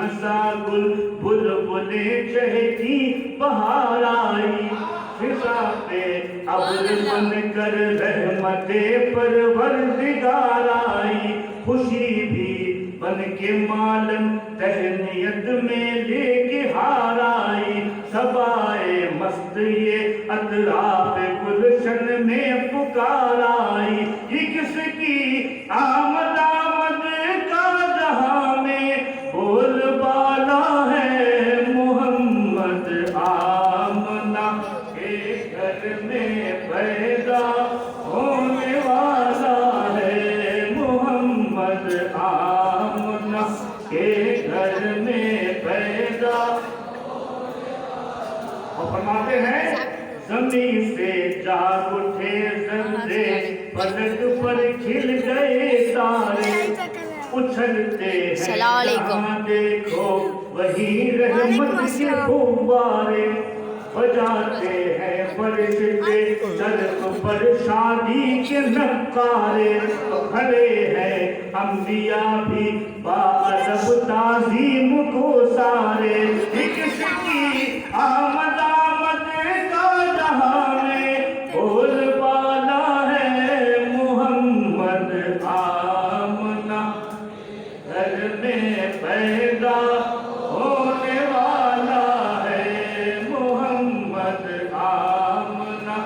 हंसा गुल बुलबुलें चहकी बहार आई फिजा पे अब्र बन कर रहमते परवरदिगार आई खुशी भी बन के मालन तहनीयत में लेके हार आई सबाए मस्त ये अतराफ गुलशन में पुकार आई ये किसकी आमद आमद का जहां में बोलबाला है मोहम्मद आमना के घर में पैदा होने वाला है मोहम्मद आमना के घर में पैदा और फरमाते हैं जमीन से जाग उठे जर्रे पलक पर खिल गए तारे उछलते हैं जहाँ देखो वही रहमत के फुव्वारे बजाते हैं फरिश्ते सड़क पर शादी के नक्कारे खड़े हैं अंबिया भी बाअदब ताज़ीम को सारे किसकी आमद आमद का जहां में बोलबाला है मोहम्मद आमना घर में पैदा होने वाला है मोहम्मद आमना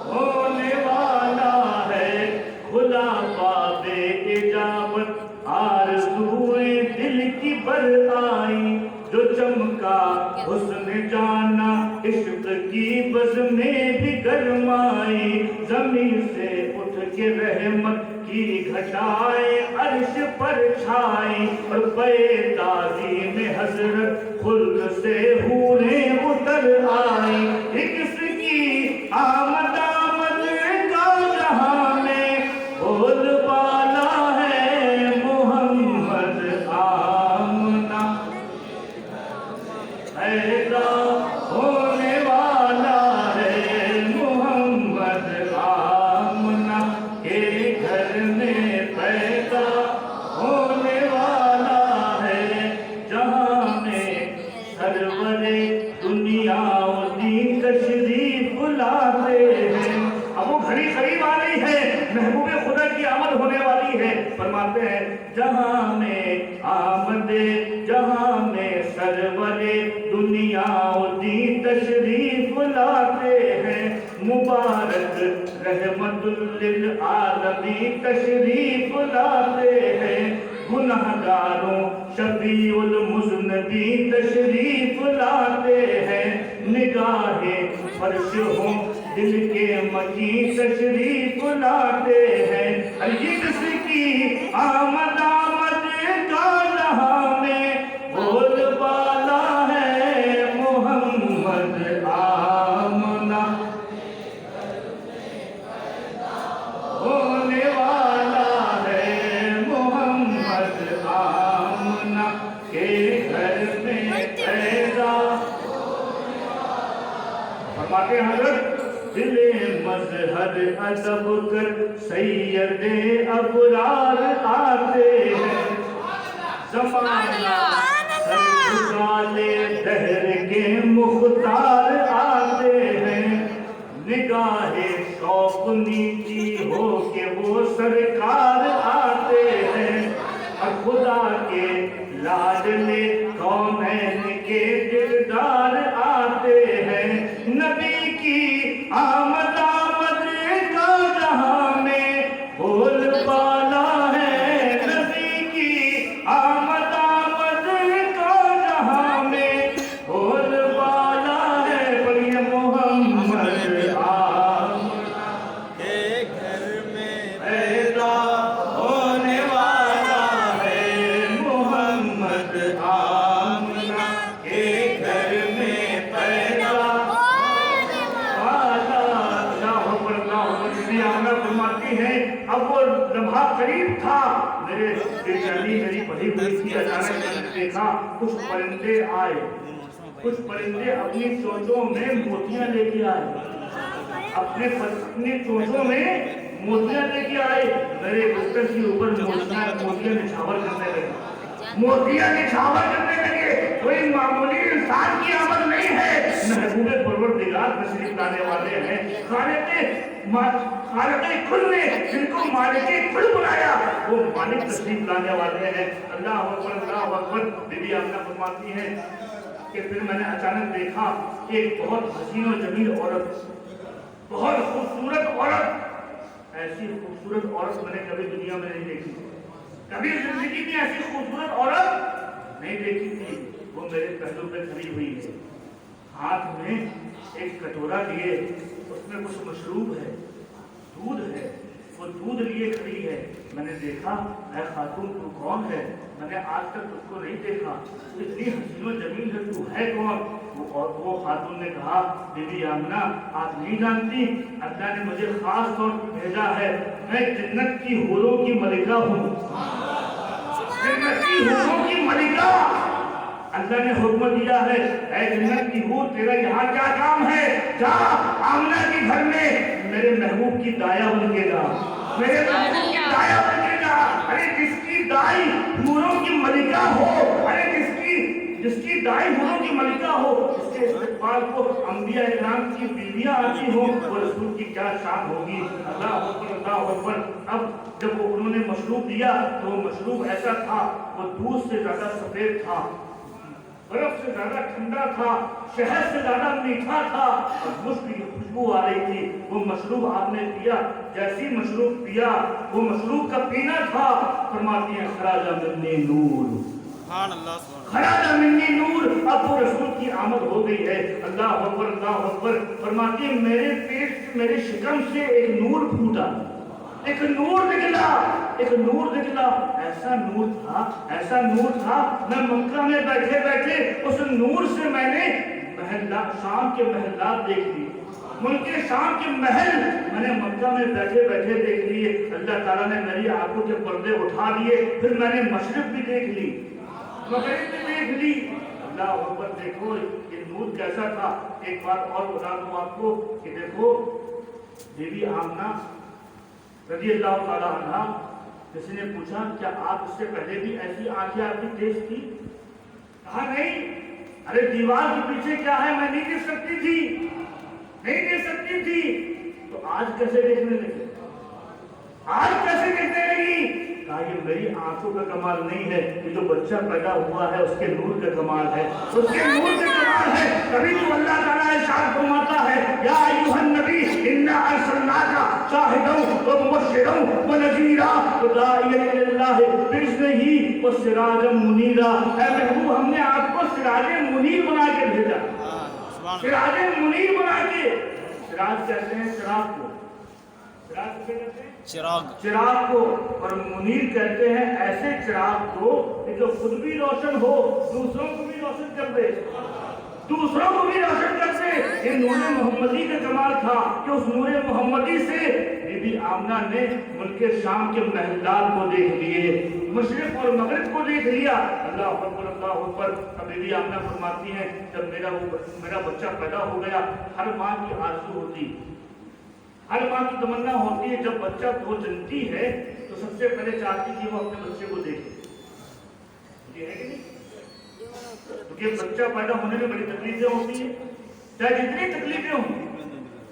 होने वाला है खुदा बाबे इजाबत आरज़ूए दिल की बर आई जो चमका हुस्न जाना इश्क की बज़ में भी गरमाई ज़मीन से उठ के रहमत की घटाएं अर्श पर छाई और पे-ताज़ी में हज़रत खुल्द से हूरें उतर आई किसकी आमद आमद का जहां में बोलबाला है मोहम्मद आमना पैदा होने वाला है मोहम्मद आमना के घर में पैदा होने वाला है जहां में सरवरे दुनिया दी तशरीफ लाते हैं अब वो घड़ी करीब आ रही है महबूब खुदा की आमद होने वाली है फरमाते हैं जहां में आमदे जहां में सरवरे दुनिया दी तशरीफ लाते हैं मुबारक रहमतुल लिल आलमी तशरीफ लाते हैं गुनाहगारों शफीउल मुज़नबी तशरीफ लाते हैं निगाहें फर्श हो दिल के मकी तशरीफ लाते हैं ये किसकी आमद आमद का जहां में बोलबाला है मोहम्मद आमना होने वाला है मोहम्मद आमना के घर में पैदा फरमाते हज़रत दिले मजहर अदब कर सैयदे अबरार आते हैं ज़माना सर झुकाले दहर के मुख्तार आते हैं निगाहे शौक नीची हो के वो सरकार आते हैं और खुदा के लाडले कौनैन के दिलदार आते हैं नबी की आमद आमद का जहां में बोलबाला है नबी की आमद आमद का जहां में बोलबाला है बड़े मोहम्मद आमना के घर में पैदा होने वाला है मोहम्मद आमना के घर में पैदा फरमाती है अब वो लम्हा करीब था मेरे बेचैनी मेरी बढ़ी हुई थी अचानक मैंने देखा कुछ परिंदे आए कुछ परिंदे अपनी चोंचों में मोतियां लेके आए अपनी चोंचों में मोतियां लेके आए, मेरे बिस्तर के ऊपर मोतियां निछावर करने लगे, मोतियां निछावर करने लगे। कोई मामूली इंसान की आमद नहीं है, महबूबे परवरदिगार तशरीफ लाने वाले हैं। खालिक़े कुल ने जिनको मालिके कुल बुलाया, वो मालिक तशरीफ लाने वाले हैं। अल्लाह अकबर, अल्लाह अकबर। बीबी आमिना फरमाती है कि फिर मैंने अचानक देखा एक बहुत हसीन और जमील औरत, बहुत खूबसूरत औरत। ऐसी खूबसूरत औरत मैंने कभी दुनिया में नहीं देखी, कभी जिंदगी में ऐसी खूबसूरत औरत नहीं देखी थी। वो मेरे पहलू पे खड़ी हुई है, हाथ में एक कटोरा लिए, उसमें कुछ मशरूब है, दूध है, वो दूध लिए खड़ी है। मैंने देखा, ऐ खातून तू कौन है? मैंने आज तक तुझको नहीं देखा, इतनी हसीनो जमील है, तू है कौन? वो खातून ने कहा, बीबी आमिना आप नहीं जानती, अल्लाह ने मुझे खास तौर पर भेजा है, मैं जन्नत की हूरों की मलिका हूँ, जन्नत की हूरों की मलिका। अल्लाह ने हुक्म दिया है, ऐ जन्नत की हूर तेरा यहाँ क्या काम है? जा आमिना के घर में मेरे महबूब की दाया बन के जा, मेरे महबूब की दाया बन के जा। अरे जिसकी दाई हूरों की मलिका हो, अरे जिसकी दाई हूरों की मलिका हो, इसके इस्तेमाल को अंबिया इकराम की बीवियां आती हो, वो रसूल की क्या शान होगी। अल्लाह अकबर, अल्लाह अकबर। अब जब उन्होंने मशरूब दिया तो मशरूब ऐसा था, वो दूध से ज्यादा सफेद था, बर्फ से ज्यादा ठंडा था, शहद से ज्यादा मीठा था, और मुश्क की खुशबू आ रही थी। वो मशरूब आपने पिया, जैसी मशरूब पिया, वो मशरूब का पीना था। फरमाती हैं खराजा मिन्नी नूर, खराजा मिन्नी नूर। अब वो रसूल की आमद हो गई है। अल्लाह अकबर, अल्लाह अकबर। फरमाती है मेरे पेट, मेरे शिकम से एक नूर फूटा, एक नूर निकला, एक नूर निकला। ऐसा नूर था, ऐसा नूर था, मैं मक्का में बैठे बैठे उस नूर से मैंने शाम के महलात देख लिए, मुल्के शाम के महल मैंने मक्का में बैठे बैठे देख लिए। अल्लाह ताला ने मेरी आंखों के पर्दे उठा लिए, फिर मैंने मशरिक भी देख ली, मगरिब भी देख ली। अल्लाह अकबर। देखो ये नूर कैसा था। एक बात और बता दूं आपको कि देखो बीबी आमिना रज़ी अल्लाह ताला अन्हा, किसी ने पूछा क्या आप इससे पहले भी ऐसी आंखें आपकी तेज थी? कहा नहीं, अरे दीवार के पीछे क्या है मैं नहीं देख सकती थी, नहीं देख सकती थी। तो आज कैसे देखने लगी, आज कैसे देखने लगी? कहा ये मेरी आंखों का कमाल नहीं है, ये जो बच्चा पैदा हुआ है उसके नूर का कमाल है, उसके नूर का कमाल है। कभी तो अल्लाह ताला इरशाद फरमाता है, या अय्युहन नबी इन्ना अरसलनाका शाहिदन व मुबश्शिरन व नज़ीरा व दाइयन इलल्लाह बिइज़्निही व सिराजन मुनीरा। ऐ महबूब हमने आपको सिराजे मुनीर बना के भेजा, सिराजे मुनीर बना के। सिराज कहते हैं चिराग को, चिराग किसे कहते हैं? चिराग को। और मुनीर कहते हैं ऐसे चिराग को कि जो खुद भी रोशन हो, दूसरों को भी रोशन कर दे, दूसरों को भी रोशन कर दे। ये नूरे मोहम्मदी का कमाल था कि उस नूरे मोहम्मदी से बीबी आमिना ने मुल्के शाम के महलात को देख लिए, मशरिक और मगरिब को देख लिया। अल्लाह अकबर, अल्लाह अकबर। अब बीबी आमिना फरमाती हैं जब मेरा बच्चा पैदा हो गया, हर माँ की आरज़ू होती, हर माँ की तमन्ना होती है जब बच्चा वो जनती है तो सबसे पहले चाहती कि वो अपने बच्चे को देखे, ये है कि नहीं? क्योंकि बच्चा पैदा होने में बड़ी तकलीफें होती है, चाहे जितनी तकलीफें हों,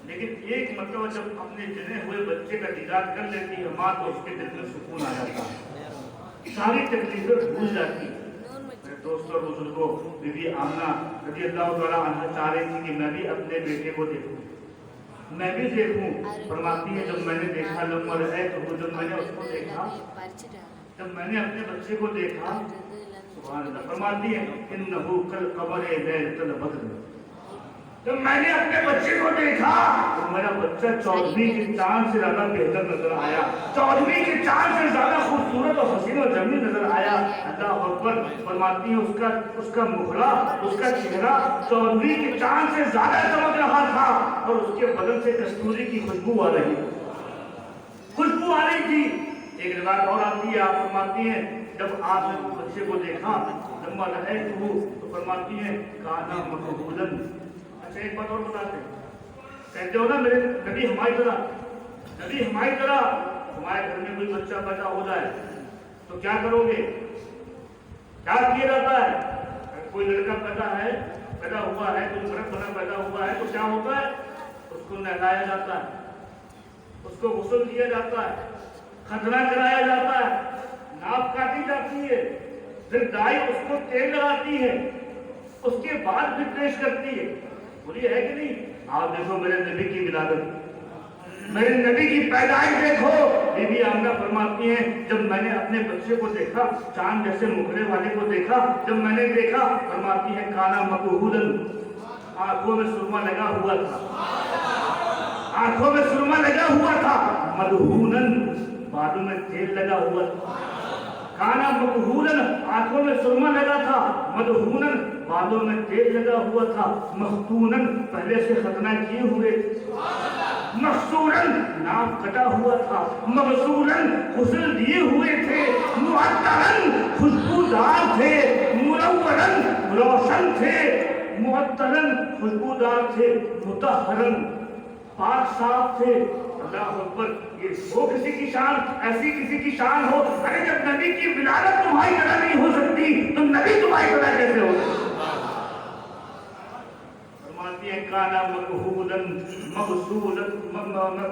लेकिन एक मतलब जब अपने जने हुए बच्चे का दीदार कर लेती है माँ तो उसके दिल में सुकून आ जाता है, सारी तकलीफें भूल जाती है। मेरे दोस्तों बुजुर्गों, बीबी आमिना रज़ी अल्लाह ताला अन्हा चाह रही थी कि मैं भी अपने बेटे को देखूं, मैं भी देखूं। फरमाती है जब मैंने देखा लम्बर है तो जब मैंने उसको देखा, जब मैंने अपने बच्चे को देखा, सुभान अल्लाह। फरमाती है इन्नहु कल क़मरि लैलतल बद्र, जब मैंने अपने बच्चे को देखा तो मेरा बच्चा 14वीं के चांद से ज्यादा बेहतर नजर आया, 14वीं के चांद से ज्यादा खूबसूरत और हसीन और जमील नजर आया। अल्लाह अकबर। फरमाती है उसका मुखड़ा, उसका चेहरा 14वीं के चांद से ज्यादा चमक रहा था और उसके बदन से कस्तूरी की खुशबू आ रही थी। एक रिवायत और आती है, आप फरमाती हैं जब आपने बच्चे को देखा लम्मा रहे तो फरमाती है काना मकबूलन। अच्छा एक बात और बताते हैं, کہتے ہو نا میرے نبی ہماری طرح، نبی ہماری طرح، تمہارے گھر میں کوئی بچہ پیدا ہو جائے تو کیا کرو گے؟ کیا کیا جاتا ہے؟ اگر کوئی لڑکا پیدا ہوا ہے، کوئی مرد بنا پیدا ہوا ہے تو کیا ہوتا ہے؟ اس کو نہلایا جاتا ہے، اس کو غسل دیا جاتا ہے، ختنہ کرایا جاتا ہے، ناپ کاٹی جاتی ہے، پھر دائی اس کو تیل لگاتی ہے، اس کے بعد بھی پیش کرتی ہے۔ بولیے ہے کہ نہیں؟ آپ دیکھو میرے نبی کی ولادت، میرے نبی کی پیدائش دیکھو۔ بی بی آمنہ فرماتی ہیں جب میں نے اپنے بچے کو دیکھا، چاند جیسے مکھڑے والے کو دیکھا، جب میں نے دیکھا، فرماتی ہیں کانا مکحولاً، آنکھوں میں سرما لگا ہوا تھا، آنکھوں میں سرما لگا ہوا تھا، مدہوناً، بالوں میں تیل لگا ہوا تھا۔ کانا مکحولاً، آنکھوں میں سرما لگا تھا، مدہوناً، بالوں میں تیل لگا ہوا تھا، مختوناً، پہلے سے ختنہ کیے ہوئے، مغسولاً، ناف کٹا ہوا تھا، مغسولاً، غسل دیے ہوئے تھے، معطراً، خوشبودار تھے، منوراً، روشن تھے، معطراً، خوشبودار تھے، مطہراً، پاک صاف تھے۔ اللہ اکبر، یہ وہ کسی کی شان، ایسی کسی کی شان ہو۔ ارے جب نبی کی ولادت تمہاری طرح نہیں ہو سکتی تو نبی تمہاری طرح کیسے ہو سکتی؟ فرماتی ہیں کانا مکحولاً مغسولاً،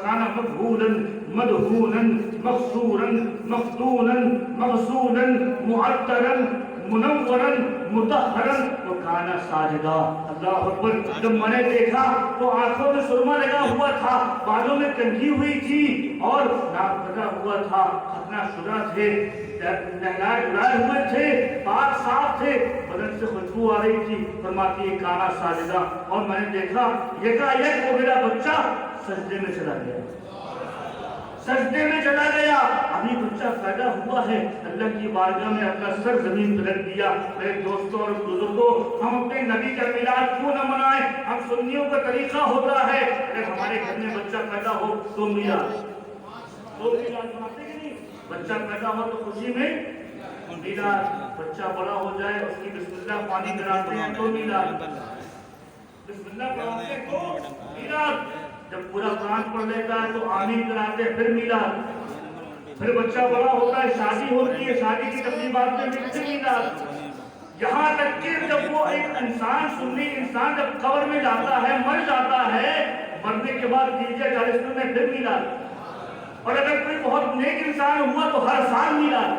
کانا مکحولاً مدہوناً مغسولاً مختوناً مغسولاً معطراً منوراً مطہراً وکانا ساجدا۔ اللہ اکبر، جب میں نے دیکھا تو آنکھوں میں سرما لگا ہوا تھا، بالوں میں کنگھی ہوئی تھی اور ناک کٹا ہوا تھا، ختنہ شدہ تھے، نہلائے دھلائے ہوئے تھے، پاک صاف تھے، بدن سے خوشبو آ رہی تھی۔ فرماتی ہے کانا ساجدہ، اور میں نے دیکھا یکایک وہ میرا بچہ سجدے میں چلا گیا، سجدے میں چلا گیا۔ ابھی بچہ پیدا ہوا ہے، اللہ کی بارگاہ میں اپنا سر زمین پہ رکھ دیا۔ میرے دوستوں اور بزرگوں، ہم اپنے نبی کا میلاد کیوں نہ منائیں؟ ہم سنیوں کا طریقہ ہوتا ہے اگر ہمارے گھر میں بچہ پیدا ہو تو میلاد مناتے کہ نہیں؟ بچہ پیدا ہو تو خوشی میں میلاد، بچہ بڑا ہو جائے اس کی بسم اللہ پانی کراتے ہیں تو میلاد، بسم اللہ پڑھاتے ہیں تو میلاد، جب پورا قرآن پڑھ لیتا ہے تو آمین کراتے ہیں پھر میلاد، پھر بچہ بڑا ہوتا ہے، شادی ہوتی ہے، شادی کی تقریبات میں پھر میلاد، یہاں تک کہ جب وہ ایک انسان، سنی انسان جب قبر میں جاتا ہے، مر جاتا ہے، مرنے کے بعد 40 میں پھر میلاد، اور اگر کوئی بہت نیک انسان ہوا تو ہر سال میلاد،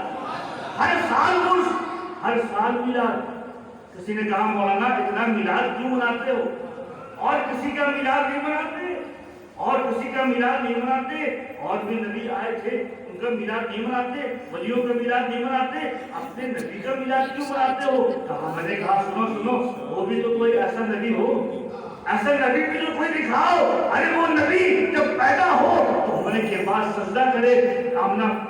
ہر سال میلاد۔ کسی نے کہا مولانا اتنا میلاد کیوں مناتے ہو؟ اور کسی کا میلاد نہیں مناتے، اور کسی کا میلاد نہیں مناتے، اور بھی نبی آئے تھے ان کا میلاد نہیں مناتے، ولیوں کا میلاد نہیں مناتے، اپنے نبی کا میلاد کیوں مناتے ہو؟ کہا، میں نے کہا سنو، وہ بھی تو کوئی ایسا نبی ہو، ایسا نبی بھی جو کوئی دکھاؤ۔ ارے وہ نبی جب پیدا ہو تو ہونے کے بعد سجدہ کرے۔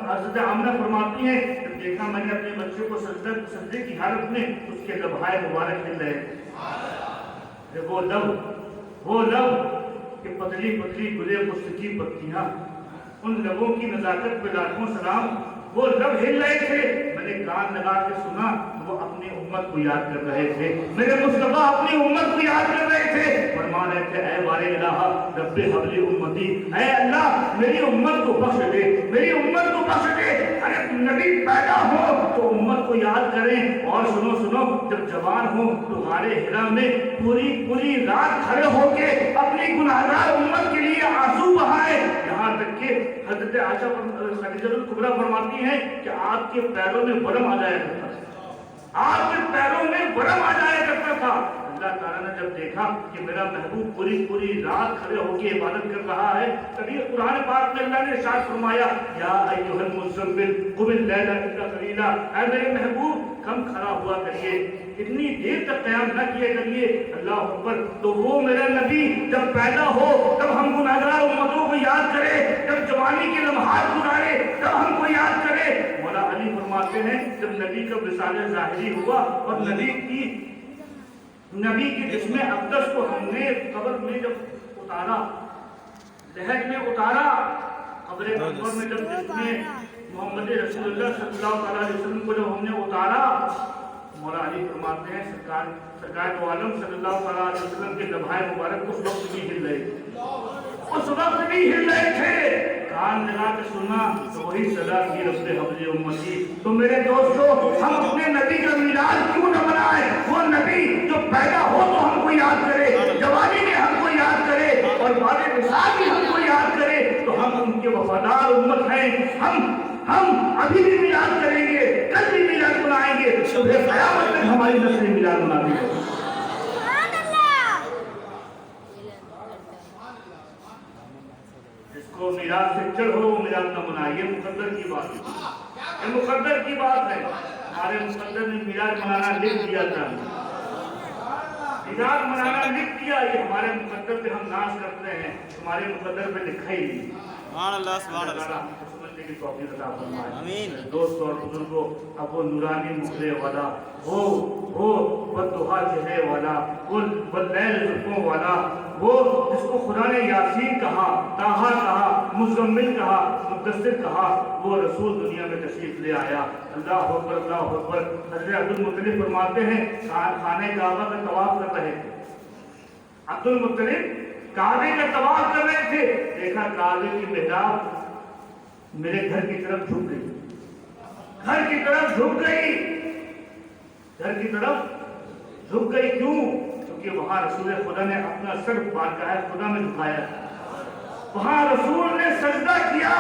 حضرت آمنہ فرماتی ہیں جب دیکھا میں نے اپنے بچے کو سجدے کی حالت میں، اس کے لبھائے مبارک ہل رہے تھے، وہ لب کہ پتلی پتلی گلے مشک کی پتیاں، ان لبوں کی نزاکت پہ لاکھوں سلام، وہ لب ہل رہے تھے۔ میں نے کان لگا کے سنا، وہ اپنی امت کو یاد کر رہے تھے، میرے مصطفیٰ اپنی امت کو یاد کر رہے تھے، فرما رہے تھے اے بارے الہ رب حبلی امتی، اے اللہ میری امت کو بخش دے، میری امت کو بخش دے۔ اگر نبی پیدا ہو تو امت کو یاد کریں، اور سنو جب جوان ہو تو غار حرا میں پوری رات کھڑے ہو کے اپنی گناہگار امت کے لیے آنسو بہائے، یہاں تک کہ حضرت عائشہ خدیجہ الکبریٰ فرماتی ہیں کہ آپ کے پیروں میں ورم آ جایا کرتا تھا، آپ کے پیروں میں ورم آ جایا کرتا تھا۔ اللہ تعالیٰ نے جب دیکھا کہ میرا محبوب پوری رات کھڑے ہو کے عبادت کر رہا ہے، تبھی قرآن پاک میں اللہ نے ارشاد فرمایا یا ایھا المزمل قم اللیل الا قلیلا، اے میرے محبوب کم کھڑا ہوا کریے، اتنی دیر تک قیام نہ کیے کریے۔ اللہ اکبر، تو وہ میرا نبی جب پیدا ہو تب ہم گناہگار امتوں کو یاد کرے، جب جوانی کے لمحات گزارے تب ہم کو یاد کرے۔ مولا علی فرماتے ہیں جب نبی کا وصال ظاہری ہوا اور نبی کے جسم اقدس کو ہم نے قبر میں جب اتارا، لحد میں اتارا، قبر انور میں جب جسم محمد رسول اللہ صلی اللہ علیہ وسلم کو جب ہم نے اتارا، मौला अली फरमाते हैं सरकार तो आलम सल्लल्लाहु अलैहि वसल्लम के लम्हाए मुबारक उस वक्त भी हिल रहे थे, कान लगा के सुना तो वही सदा की रब्बे हब्ले उम्मती। तो मेरे दोस्तों, हम अपने नबी का मिलाद क्यों न मनाए? वो नबी जो पैदा हो तो हमको याद करे, जवानी में हमको याद करे और बाद विसाल भी हमको याद करे। तो हम उनके वफादार उम्मत हैं। हम अभी भी मिलाद करेंगे, कल भी मिलाद मनाएंगे, सुबह क़यामत तक हमारी नस्लें मिलाद मनाती है। इसको मिलाद से चढ़ो, मिलाद न मनाए, ये मुकद्दर की बात है, ये मुकद्दर की बात है। हमारे मुकद्दर ने मिलाद मनाना लिख दिया था, मिलाद मनाना लिख दिया। ये हमारे मुकद्दर पे हम नाश करते हैं, हमारे मुकद्दर पे लिखा ही नहीं। की तौफीक अता फरमाए। आमीन। दोस्त और बुजुर्गों, अब वो नूरानी मुखले वाला हो बददुआ चेहरे वाला, वो बदलैल जुल्फों वाला, वो जिसको खुदा ने यासीन कहा, ताहा कहा, मुज़म्मिल कहा, मुद्दस्सिर कहा, वो रसूल दुनिया में तशरीफ ले आया। अल्लाह अकबर, अल्लाह अकबर। हज़रत अब्दुल मुत्तलिब फरमाते हैं, खाने काबा का तवाफ कर रहे थे। अब्दुल मुत्तलिब काबे का तवाफ कर रहे थे, देखा काबे की मेहराब मेरे घर की तरफ झुक गई, घर की तरफ झुक गई, घर की तरफ झुक गई। क्यों? क्योंकि वहां रसूल खुदा ने अपना सर बारगाह खुदा में झुकाया, वहां रसूल ने सजदा किया,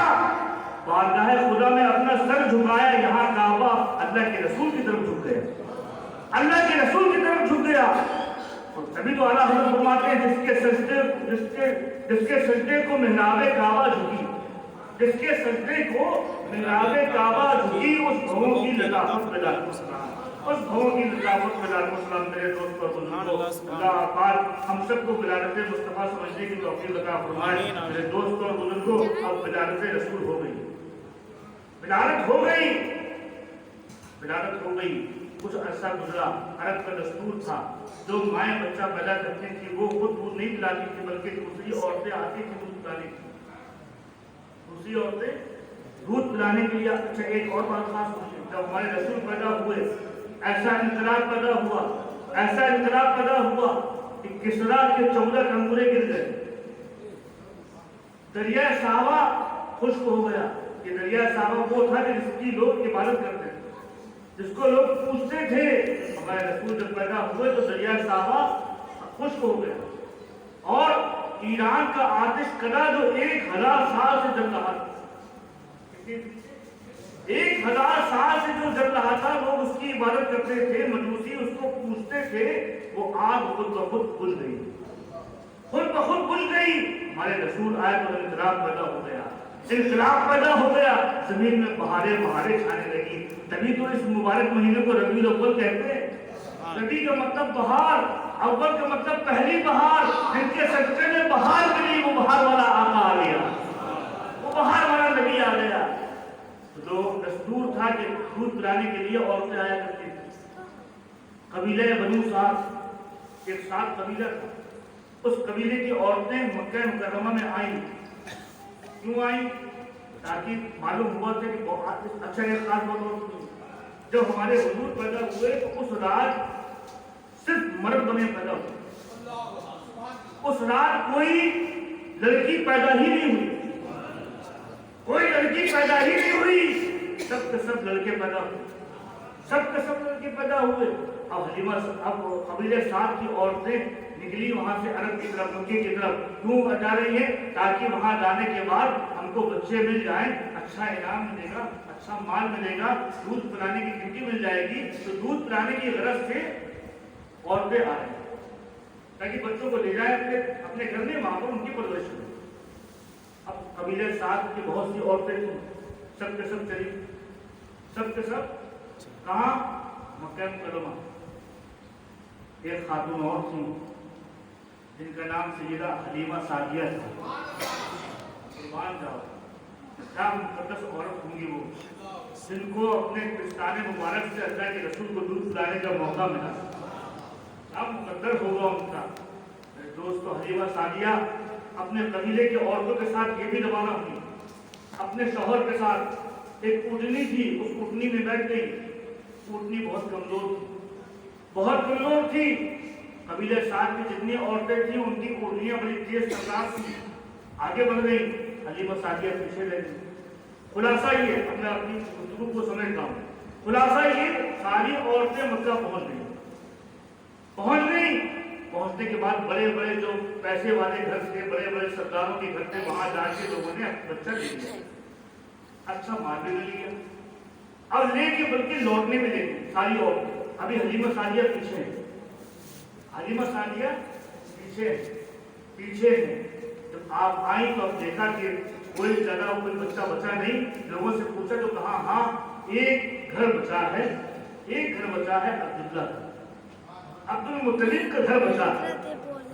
बारगाह खुदा में अपना सर झुकाया। यहाँ काबा अल्लाह के रसूल की तरफ झुक गया, अल्लाह के रसूल की तरफ झुक गया। और तभी तो आला हज़रत फरमाते हैं, जिसके सजदे को मेहराबे काबा झुकी, जिसके सजदे को मिहराबे काबा झुकी, उस भवन की लताफत में लाखों सलाम, उस भवन की लताफत में लाखों सलाम। मेरे दोस्त और बुजुर्गों, अल्लाह पाक हम सबको विलादत मुस्तफा समझने की तौफीक अता फरमाए। मेरे दोस्त और बुजुर्गों, अब विलादत रसूल हो गई, विलादत हो गई, विलादत हो गई। कुछ अरसा गुजरा, अरब का दस्तूर था, जो माएँ बच्चा पैदा करती थी वो खुद दूध नहीं पिलाती थी, बल्कि दूसरी औरतें आती थी दूध पिलाने की, दूसरी औरतें दूध पिलाने के लिए। अच्छा, एक और बात खास होती है, जब हमारे रसूल पैदा हुए, ऐसा इंकलाब पैदा हुआ कि किसरा के 14 कंगूरे गिर गए, दरिया सावा खुश्क हो गया। कि दरिया सावा वो था जिसकी लोग इबादत करते थे, जिसको लोग पूछते थे। हमारे रसूल जब पैदा हुए तो दरिया सावा खुश्क हो गया। और ईरान का आतिश कदा जो 1000 साल से जल रहा था, 1000 साल से जो जल रहा था, लोग उसकी इबादत करते थे, मजूसी उसको पूछते थे, वो आग खुद ब खुद बुझ गई, खुद ब खुद बुझ गई। हमारे रसूल आए तो इंकलाब पैदा हो गया, इंकलाब पैदा हो गया, जमीन में बहारें छाने लगी। तभी तो इस मुबारक महीने को रबीउल अव्वल कहते हैं। रबी का मतलब बहार, अव्वल का मतलब पहली बहार। जिनके सजदे में बहार मिली, वो बहार वाला आका आ गया, वो बहार वाला नबी आ गया। तो दस्तूर था कि दूध पिलाने के लिए औरतें आया करती थी। कबीले बनु साद, एक साथ कबीला था, उस कबीले की औरतें मक्का मुकर्रमा में आई। क्यों आई? ताकि मालूम हुआ था कि अच्छा एक खास बात और सुनी, जब हमारे हुजूर पैदा हुए तो उस रात सिर्फ मर्द बने पैदा हुए, उस रात कोई लड़की पैदा ही नहीं हुई, कोई लड़की पैदा ही नहीं हुई, सब के सब लड़के पैदा हुए, सब के सब लड़के पैदा हुए। अब कबीले साथ की औरतें निकली वहां से अरब की तरफ, मक्के की तरफ। क्यों जा रही है? ताकि वहां जाने के बाद हमको बच्चे मिल जाएं, अच्छा इनाम मिलेगा, अच्छा माल मिलेगा, दूध पिलाने की गिनती मिल जाएगी। तो दूध पिलाने की गरज से औरतें आ रही ताकि बच्चों को ले जाए अपने घर में, वहां पर उनकी परवरिश हो। अब कबीले साथ की बहुत सी औरतें सब के सब चली, सब के सब कहाँ? मक्का मुकर्रमा। एक खातून और थी जिनका नाम सैयदा हलीमा सादिया था। कुर्बान जाओ, क्या मुकद्दस औरत होंगी वो, जिनको अपने पिस्ताने मुबारक से अल्लाह के रसूल को दूध पिलाने का मौका मिला। अब मुकद्दर होगा उनका। दोस्तों, हलीमा सादिया अपने कबीले के औरतों के साथ ये भी रवाना हुई, अपने शौहर के साथ। एक ऊँटनी थी, उस ऊँटनी में बैठ गई। ऊँटनी बहुत कमजोर थी, बहुत कमजोर थी। कबीले साथ की जितनी औरतें थी उनकी ओढ़नियां बड़ी तेज तर्रार थी, आगे बढ़ गई, हलीमा सादिया पीछे रह गई। खुलासा ये, अब मैं अपनी गुफ्तगू को समझता हूँ, खुलासा ये, सारी औरतें मक्का पहुंच गई। पहुंचने के बाद बड़े बड़े जो पैसे वाले घर थे, बड़े बड़े सरदारों के घर थे, वहां जाके लोगों ने बच्चा ले लिया, अच्छा मार भी लिया, अब लेके बल्कि लौटने में ले गई सारी औरतें। अभी हलीमा सादिया पीछे है, हलीमा सादिया पीछे है। जब आप आई तो अब देखा कि कोई जगह कोई बच्चा बचा नहीं। लोगों से पूछा तो कहा हाँ एक घर बचा है, एक घर बचा है अब्दुल्ला का, अब्दुल मुत्तलिब का घर बचा है,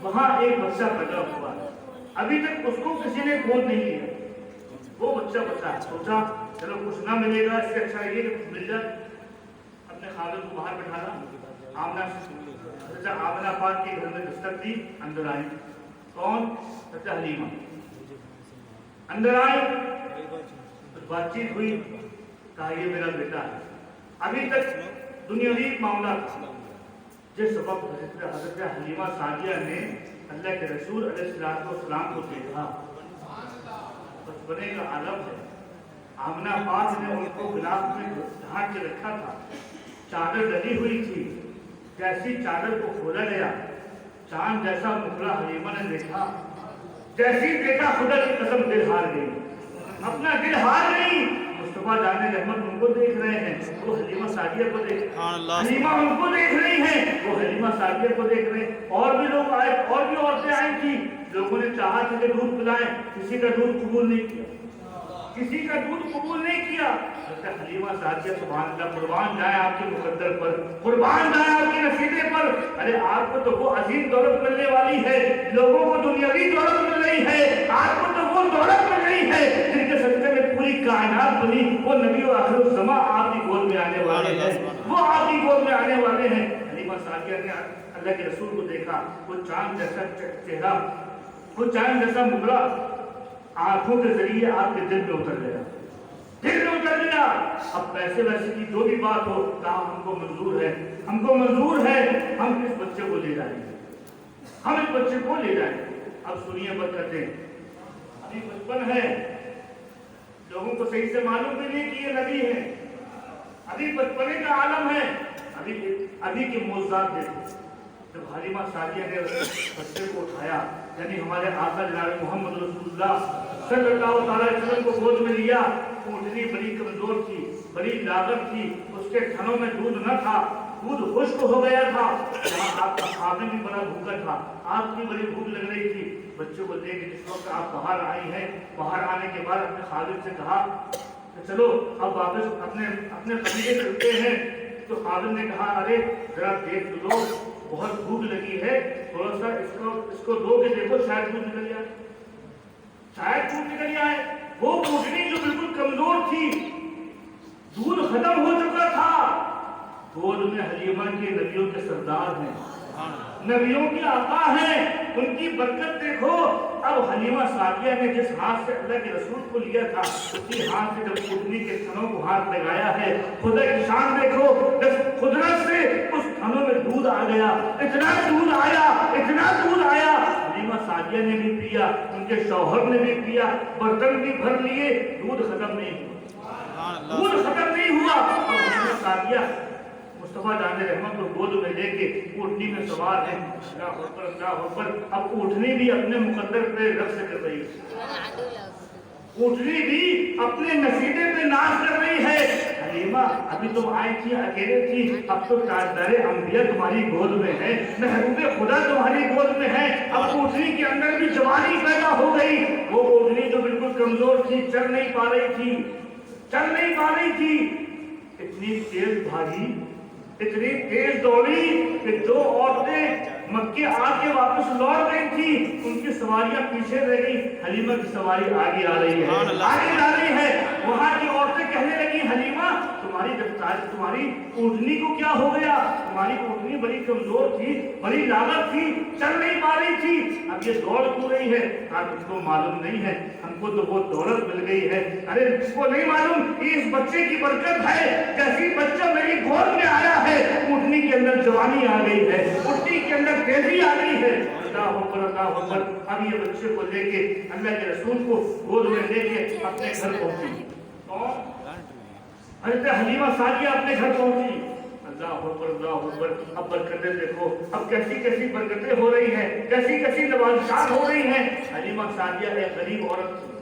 वहां एक बच्चा पैदा हुआ है, अभी तक उसको किसी ने गोद नहीं लिया, वो बच्चा बचा है। सोचा चलो कुछ ना मिलेगा, इससे अच्छा ये मिल जाए। अपने खालिद को बाहर बैठाना, आमना पाक के घर में दस्तक दी, अंदर आई। कौन? हलीमा अंदर आई, बातचीत हुई, कहा ये मेरा बेटा है। अभी तक दुनियावी मामला था, जिस वक्त हज़रत हलीमा सादिया ने अल्लाह के रसूल अलैहिस्सलाम को देखा, बचपने का आलम है। आमना पाक ने उनको गिलाफ में ढांक के रखा था, चादर डली हुई थी, जैसी चादर को खोला गया, चांद जैसा मुखड़ा हलीमा ने देखा, जैसी देखा खुदा की कसम दिल हार गई, अपना दिल हार गई। मुस्तफा जाने रहमत उनको देख रहे हैं, वो हलीमा सादिया को देख, हलीमा उनको देख रही हैं, वो हलीमा सादिया को देख रहे हैं। और भी लोग आए, और भी औरतें आई थी, लोगों ने चाहा कि दूध पिलाएं, किसी का दूध कबूल नहीं किया, किसी का दूध कबूल नहीं किया। हलीमा सादिया सुभान अल्लाह, कुर्बान जाए आपके मुकद्दर पर, कुर्बान जाए आपके नसीबे पर। अरे आपको तो वो अजीम दौलत मिलने वाली है, लोगों को दुनियावी दौलत मिल रही है, आपको तो वो दौलत मिल रही है जिनके सदक़े में पूरी कायनात बनी। वो नबी और आखिरुज़्ज़मा आपकी गोद में आने वाले हैं, वो आपकी गोद में आने वाले हैं। हलीमा सादिया ने अल्लाह के रसूल को देखा, वो चांद जैसा चेहरा, वो चांद जैसा मुखड़ा आंखों के जरिए आपके दिल में उतर गया, दिल में उतर गया। अब पैसे वैसे की जो भी बात हो, कहा हमको मंजूर है, हमको मंजूर है, हम इस बच्चे को ले जाएंगे, हम इस बच्चे को ले जाएंगे। अब सुनिए बरकते, अभी बचपन है, लोगों को सही से मालूम भी नहीं कि ये नबी है, अभी बचपने का आलम है। अभी के मौजूदात देखो, जब हलीमा सादिया ने बच्चे को उठाया, यानी हमारे आका जनाब मोहम्मद रसूलुल्लाह सल्लल्लाहु अलैहि वसल्लम को गोद में लिया, ऊँटनी बड़ी कमजोर थी, बड़ी लागत थी, उसके थनों में दूध न था, दूध खुश्क हो गया था, आपका खामिन भी बड़ा भूखा था, आपकी बड़ी भूख लग रही थी। बच्चों को देख जिस वक्त आप बाहर आई हैं, बाहर आने के बाद अपने खालिद से कहा चलो अब वापस अपने कबीले चलते हैं। तो खालिद ने कहा अरे जरा देख लो, बहुत भूख लगी है, थोड़ा सा इसको दो के देखो, शायद दूध निकल जाए, शायद दूध निकल जाए। वो ऊँटनी जो बिल्कुल कमजोर थी, दूध खत्म हो चुका था, गोद में हलीमा के नबियों के सरदार हैं, नबियों के आका हैं, उनकी बरकत देखो। अब हलीमा सादिया ने जिस हाथ से अल्लाह के रसूल को लिया था, उसी हाथ से जब ऊँटनी के थनों को हाथ लगाया है, खुदा की शान देखो, जब कुदरत से उस थनों में दूध आ गया, इतना दूध आया, इतना दूध आया, हलीमा सादिया ने भी पिया, उनके शौहर ने भी पिया, बर्तन भी भर लिए, दूध खत्म नहीं हुआ, दूध खत्म नहीं हुआ। अब हलीमा सादिया मुस्तफा जाने रहमत को गोद में लेके ऊँटनी में सवार है, अब ऊँटनी भी अपने मुकद्दर पे रक्स कर रही है, ऊँटनी भी अपने नसीबे पे नाच कर रही है। हलीमा अभी तुम आई थी, अकेले थी, अब तो ताजदारे अंबिया तुम्हारी गोद में है, महबूबे खुदा तुम्हारी गोद में है। अब ऊँटनी के अंदर भी जवानी पैदा हो गई, वो ऊँटनी जो बिल्कुल कमजोर थी, चल नहीं पा रही थी, इतनी तेज भागी, इतनी तेज दौड़ी कि दो औरतें مکے آ کے واپس لوٹ گئی تھی، ان کی سواریاں پیچھے رہ گئی، حلیمہ کی سواری آگے آ رہی ہے، آگے آ رہی ہے۔ وہاں کی عورتیں کہنے لگی حلیمہ تمہاری اونٹنی کو کیا ہو گیا؟ تمہاری اونٹنی بڑی کمزور تھی، بڑی لاغر تھی، چل نہیں پا رہی تھی، اب یہ دوڑ کیوں رہی ہے؟ تم کو معلوم نہیں ہے، ہم کو تو وہ دولت مل گئی ہے۔ ارے اس کو نہیں معلوم کہ اس بچے کی برکت ہے، جیسی بچہ میری گود میں آیا ہے اونٹنی کے اندر جوانی آ گئی ہے، اونٹنی کے اندر تیزی آ گئی ہے۔ اللہ اکبر اللہ اکبر۔ اب یہ بچے کو لے کے اللہ کے رسول کو گود میں لے کے اپنے گھر پہنچی، حضرت حلیمہ سعدیہ اپنے گھر پہنچی۔ اللہ اکبر اللہ اکبر۔ اب برکتیں دیکھو، اب کیسی کیسی برکتیں ہو رہی ہیں، کیسی کیسی نوازشات ہو رہی ہیں۔ حلیمہ سعدیہ ایک غریب عورت تھی،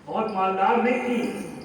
بہت مالدار نہیں تھی،